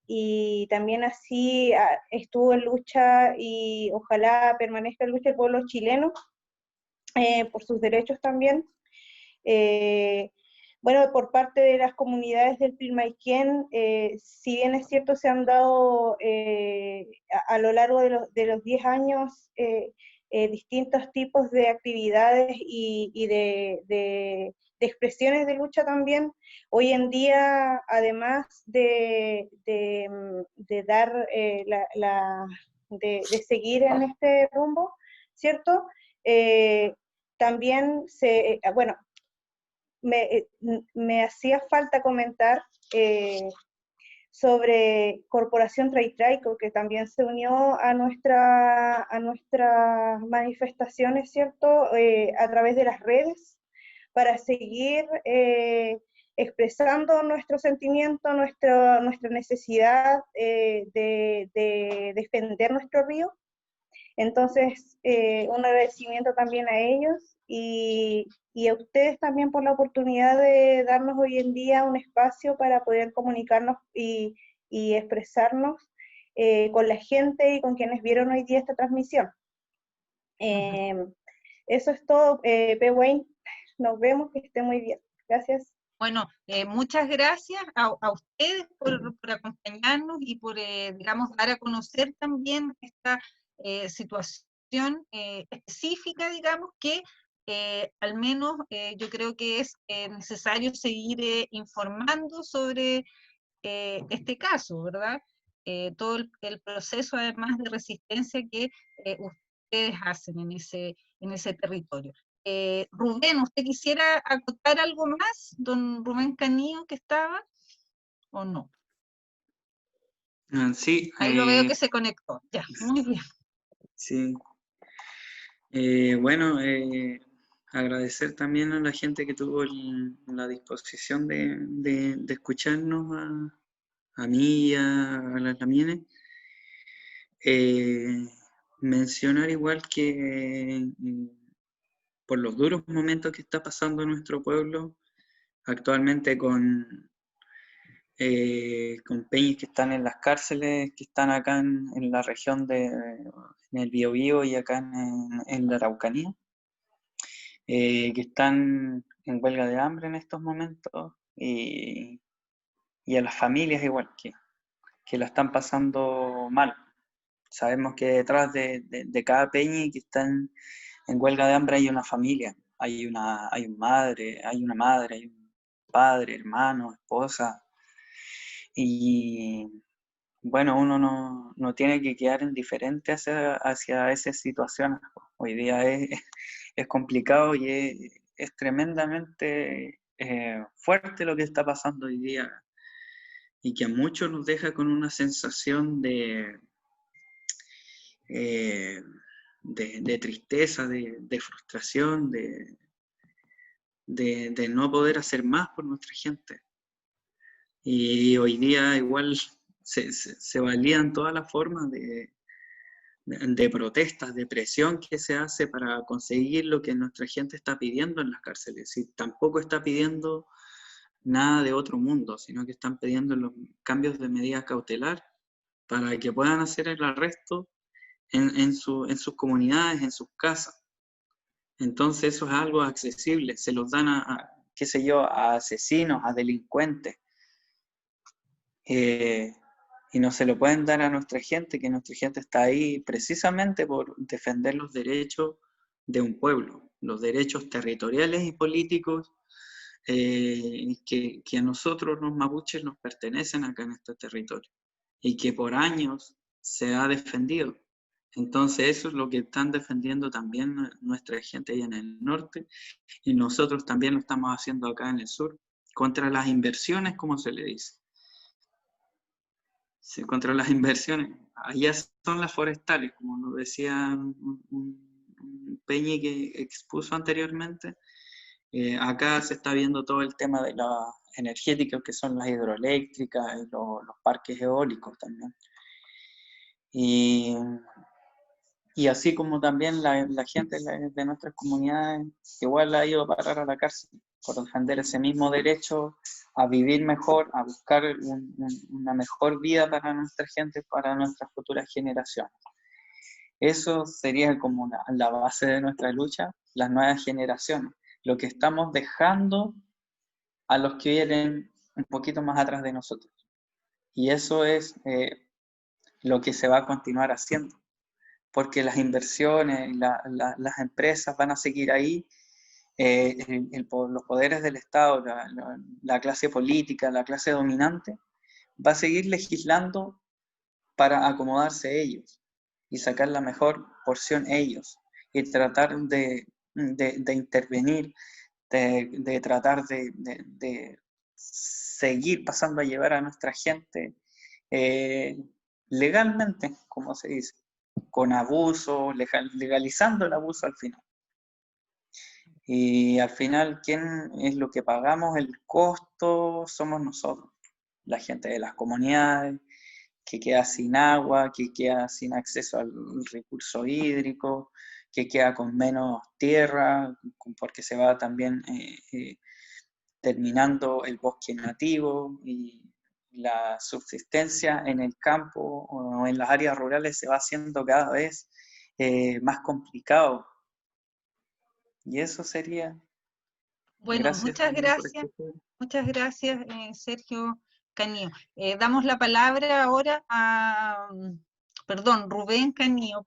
y también así estuvo en lucha, y ojalá permanezca en lucha el pueblo chileno por sus derechos también. Bueno, por parte de las comunidades del Pilmaiquén, si bien es cierto, se han dado a lo largo de los 10 años distintos tipos de actividades y de expresiones de lucha también. Hoy en día, además de dar de seguir en este rumbo, ¿cierto? También bueno, me hacía falta comentar sobre Corporación Traitraico, que también se unió a nuestras manifestaciones, ¿cierto?, a través de las redes, para seguir expresando nuestro sentimiento, nuestra necesidad de defender nuestro río. Entonces, un agradecimiento también a ellos, y a ustedes también por la oportunidad de darnos hoy en día un espacio para poder comunicarnos y expresarnos con la gente y con quienes vieron hoy día esta transmisión. Eso es todo, P. Wayne. Nos vemos, que esté muy bien. Gracias. Bueno, muchas gracias a ustedes por acompañarnos y por, digamos, dar a conocer también esta situación específica, digamos, que al menos yo creo que es necesario seguir informando sobre este caso, ¿verdad? Todo el proceso, además, de resistencia que ustedes hacen en ese territorio. Rubén, ¿usted quisiera acotar algo más? Don Rubén Canillo, que estaba, ¿o no? Sí. Ahí lo veo que se conectó. Ya, muy bien. Sí. Bueno, agradecer también a la gente que tuvo la disposición de escucharnos, a mí y a las Lamienes. Mencionar igual que por los duros momentos que está pasando nuestro pueblo actualmente con con peñis que están en las cárceles, que están acá en la región en el Biobío y acá en la Araucanía, que están en huelga de hambre en estos momentos, y a las familias igual, que la están pasando mal. Sabemos que detrás de cada peñi que está en huelga de hambre hay una familia, hay una madre, hay un padre, hermano, esposa, y bueno, uno no tiene que quedar indiferente hacia esas situaciones. Hoy día es complicado y es tremendamente fuerte lo que está pasando hoy día, y que a muchos nos deja con una sensación de tristeza, de frustración, de no poder hacer más por nuestra gente. Y hoy día igual se validan todas las formas de protestas, de presión que se hace para conseguir lo que nuestra gente está pidiendo en las cárceles. Y tampoco está pidiendo nada de otro mundo, sino que están pidiendo los cambios de medida cautelar para que puedan hacer el arresto en sus comunidades, en sus casas. Entonces eso es algo accesible, se los dan qué sé yo, a asesinos, a delincuentes, y no se lo pueden dar a nuestra gente, que nuestra gente está ahí precisamente por defender los derechos de un pueblo, los derechos territoriales y políticos que a nosotros los mapuches nos pertenecen acá en este territorio y que por años se ha defendido. Entonces eso es lo que están defendiendo también nuestra gente allá en el norte, y nosotros también lo estamos haciendo acá en el sur, contra las inversiones, como se le dice. Sí, contra las inversiones. Allá son las forestales, como nos decía un Peñi que expuso anteriormente. Acá se está viendo todo el tema de las energéticas, que son las hidroeléctricas y los parques eólicos también. Y así como también la gente de nuestras comunidades igual ha ido a parar a la cárcel por defender ese mismo derecho a vivir mejor, a buscar una mejor vida para nuestra gente, para nuestras futuras generaciones. Eso sería como la base de nuestra lucha, las nuevas generaciones, lo que estamos dejando a los que vienen un poquito más atrás de nosotros. Y eso es lo que se va a continuar haciendo, porque las inversiones, las empresas van a seguir ahí, los poderes del Estado, la clase política, la clase dominante, va a seguir legislando para acomodarse ellos y sacar la mejor porción ellos, y tratar de intervenir, de tratar de seguir pasando a llevar a nuestra gente legalmente, como se dice, con abuso, legalizando el abuso al final. Y al final, ¿quién es lo que pagamos? El costo somos nosotros, la gente de las comunidades, que queda sin agua, que queda sin acceso al recurso hídrico, que queda con menos tierra, porque se va también terminando el bosque nativo, y la subsistencia en el campo o en las áreas rurales se va haciendo cada vez más complicado. Y eso sería. Bueno, Gracias también por escuchar. muchas gracias, Sergio Canío. Damos la palabra ahora a, perdón, Rubén Canío,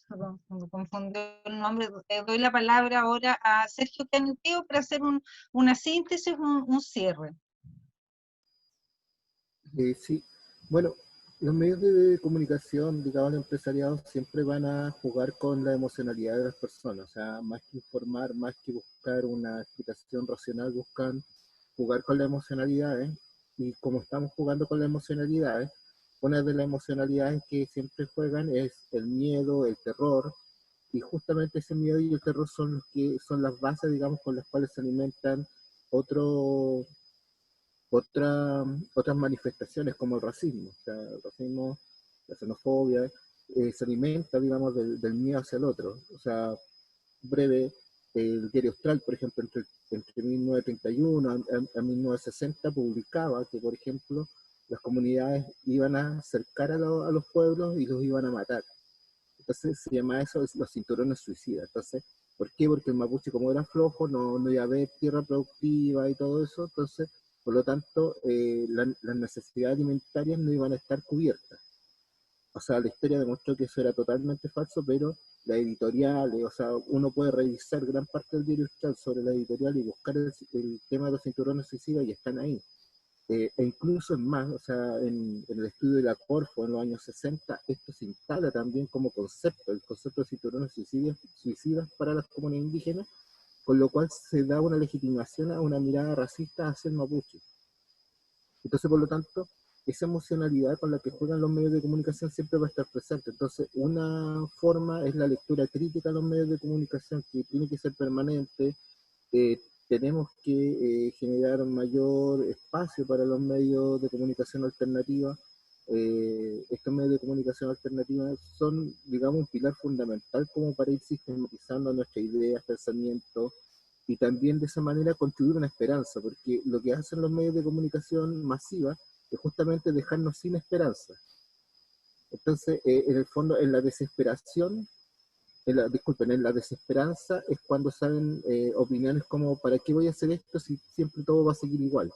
perdón, me confundió el nombre. Doy la palabra ahora a Sergio Canío para hacer una síntesis, un cierre. Sí, bueno, los medios de comunicación, digamos, el empresariado, siempre van a jugar con la emocionalidad de las personas. O sea, más que informar, más que buscar una explicación racional, buscan jugar con las emocionalidades. Y como estamos jugando con las emocionalidades, una de las emocionalidades que siempre juegan es el miedo, el terror, y justamente ese miedo y el terror son los que son las bases, digamos, con las cuales se alimentan otras manifestaciones como el racismo. O sea, el racismo, la xenofobia, se alimenta, digamos, del miedo hacia el otro. O sea, breve, el diario Austral, por ejemplo, entre 1931 a 1960 publicaba que, por ejemplo, las comunidades iban a cercar a los pueblos y los iban a matar. Entonces se llama eso los cinturones suicidas. Entonces, ¿por qué? Porque el mapuche, como era flojo, no iba a haber tierra productiva y todo eso, entonces, por lo tanto, las necesidades alimentarias no iban a estar cubiertas. O sea, la historia demostró que eso era totalmente falso, pero la editorial, o sea, uno puede revisar gran parte del diario Austral sobre la editorial y buscar el tema de los cinturones suicidas y están ahí. E incluso es más, o sea, en el estudio de la Corfo en los años 60, esto se instala también como concepto, el concepto de cinturones suicidas para las comunidades indígenas, con lo cual se da una legitimación a una mirada racista hacia el mapuche. Entonces, por lo tanto, esa emocionalidad con la que juegan los medios de comunicación siempre va a estar presente. Entonces, una forma es la lectura crítica a los medios de comunicación, que tiene que ser permanente. Tenemos que generar un mayor espacio para los medios de comunicación alternativa. Estos medios de comunicación alternativa son, digamos, un pilar fundamental como para ir sistematizando nuestras ideas, pensamientos, y también de esa manera contribuir una esperanza, porque lo que hacen los medios de comunicación masiva es justamente dejarnos sin esperanza. Entonces, en el fondo, en la desesperación, en la desesperanza es cuando salen opiniones como, ¿para qué voy a hacer esto si siempre todo va a seguir igual?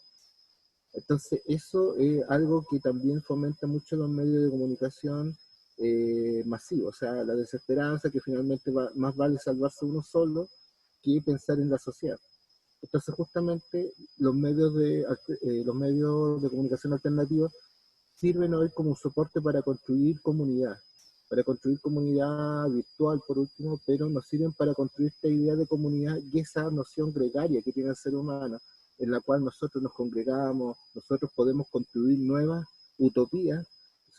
Entonces, eso es algo que también fomenta mucho los medios de comunicación masivos, o sea, la desesperanza, que finalmente más vale salvarse uno solo que pensar en la sociedad. Entonces, justamente, los medios de comunicación alternativa sirven hoy como un soporte para construir comunidad virtual por último, pero nos sirven para construir esta idea de comunidad y esa noción gregaria que tiene el ser humano, en la cual nosotros nos congregamos, nosotros podemos construir nuevas utopías,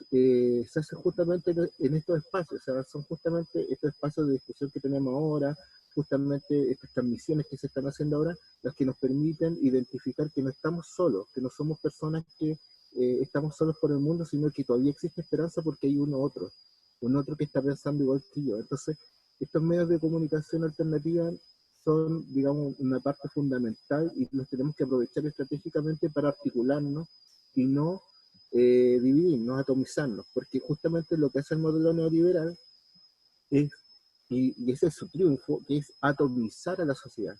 se hace justamente en estos espacios, o sea, son justamente estos espacios de discusión que tenemos ahora, justamente estas transmisiones que se están haciendo ahora, las que nos permiten identificar que no estamos solos, que no somos personas que estamos solos por el mundo, sino que todavía existe esperanza porque hay un otro que está pensando igual que yo. Entonces, estos medios de comunicación alternativa son, digamos, una parte fundamental y los tenemos que aprovechar estratégicamente para articularnos y no dividirnos, atomizarnos, porque justamente lo que hace el modelo neoliberal es, y ese es su triunfo, que es atomizar a la sociedad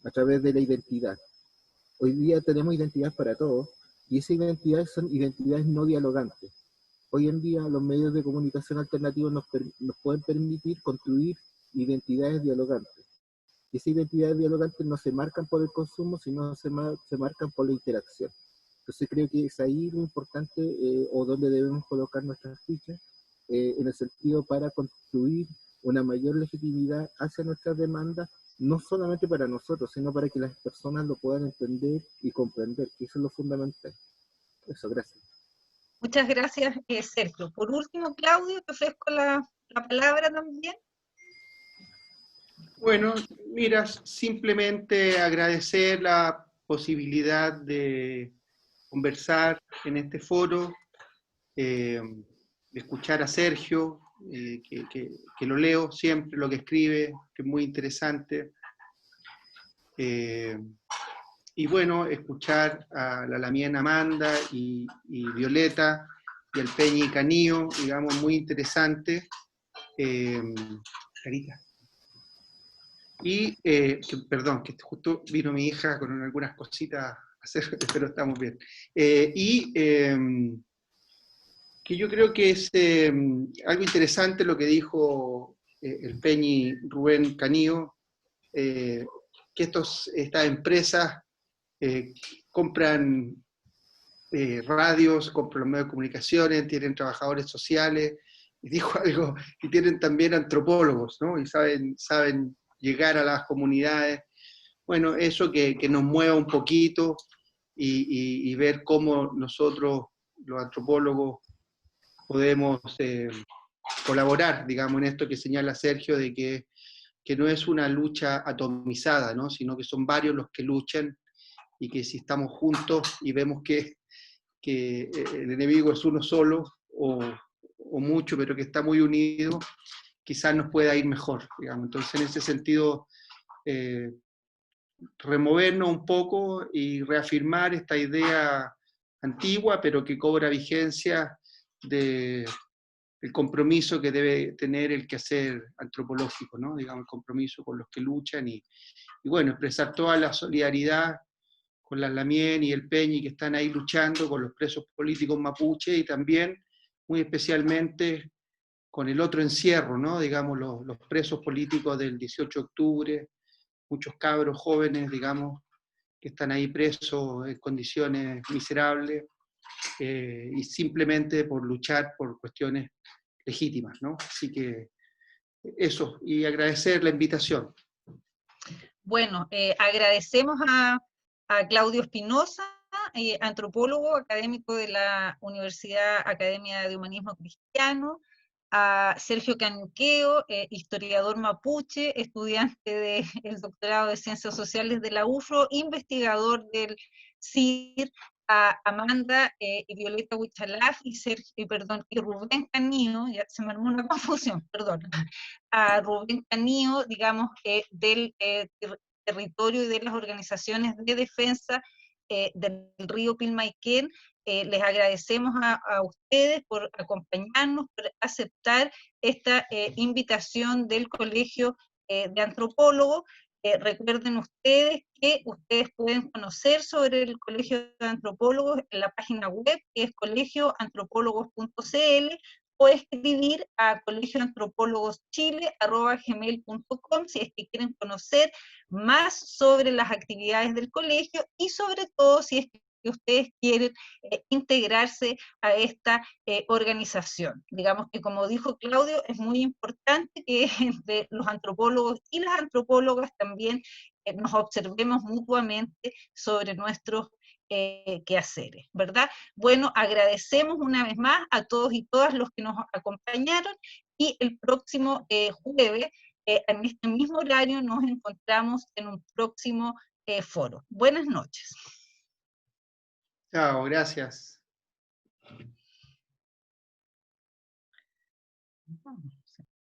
a través de la identidad. Hoy día tenemos identidad para todos, y esas identidades son identidades no dialogantes. Hoy en día los medios de comunicación alternativos nos pueden permitir construir identidades dialogantes. Y esas identidades dialogantes no se marcan por el consumo, sino se marcan por la interacción. Entonces creo que es ahí lo importante, o donde debemos colocar nuestras fichas, en el sentido para construir una mayor legitimidad hacia nuestras demandas, no solamente para nosotros, sino para que las personas lo puedan entender y comprender, que eso es lo fundamental. Eso, gracias. Muchas gracias, Sergio. Por último, Claudio, te ofrezco la palabra también. Bueno, mira, simplemente agradecer la posibilidad de conversar en este foro, de escuchar a Sergio, que lo leo siempre, lo que escribe, que es muy interesante. Y bueno, escuchar a la Lamiana Amanda y Violeta y al Peñi Canío, digamos, muy interesante. Carita. Y, perdón, que justo vino mi hija con algunas cositas a hacer, pero estamos bien. Que yo creo que es algo interesante lo que dijo el Peñi Rubén Canío, que estas empresas compran radios, compran los medios de comunicaciones, tienen trabajadores sociales, y dijo algo, que tienen también antropólogos, ¿no? Y saben llegar a las comunidades. Bueno, eso que nos mueva un poquito y ver cómo nosotros, los antropólogos, podemos colaborar, digamos, en esto que señala Sergio, de que no es una lucha atomizada, ¿no? Sino que son varios los que luchan, y que si estamos juntos y vemos que el enemigo es uno solo, o mucho, pero que está muy unido, quizás nos pueda ir mejor, digamos. Entonces, en ese sentido, removernos un poco y reafirmar esta idea antigua, pero que cobra vigencia del compromiso que debe tener el quehacer antropológico, ¿no? Digamos, el compromiso con los que luchan y bueno, expresar toda la solidaridad con las Lamien y el Peñi que están ahí luchando, con los presos políticos mapuche y también, muy especialmente, con el otro encierro, ¿no? Digamos, los presos políticos del 18 de octubre, muchos cabros jóvenes, digamos, que están ahí presos en condiciones miserables, y simplemente por luchar por cuestiones legítimas, ¿no? Así que eso, y agradecer la invitación. Bueno, agradecemos a Claudio Espinosa, antropólogo, académico de la Universidad Academia de Humanismo Cristiano, a Sergio Canqueo, historiador mapuche, estudiante del doctorado de Ciencias Sociales de la UFRO, investigador del CIR, a Amanda y Violeta Huichalaf y Rubén Canío, ya se me armó una confusión, perdón, a Rubén Canío, digamos, del territorio y de las organizaciones de defensa del río Pilmaiquén. Les agradecemos a ustedes por acompañarnos, por aceptar esta invitación del Colegio de Antropólogos. Recuerden ustedes que ustedes pueden conocer sobre el Colegio de Antropólogos en la página web, que es colegioantropólogos.cl, o escribir a colegioantropólogoschile@gmail.com si es que quieren conocer más sobre las actividades del colegio y sobre todo si es que ustedes quieren integrarse a esta organización. Digamos que, como dijo Claudio, es muy importante que entre los antropólogos y las antropólogas también nos observemos mutuamente sobre nuestros quehaceres, ¿verdad? Bueno, agradecemos una vez más a todos y todas los que nos acompañaron y el próximo jueves, en este mismo horario, nos encontramos en un próximo foro. Buenas noches. Chao, gracias.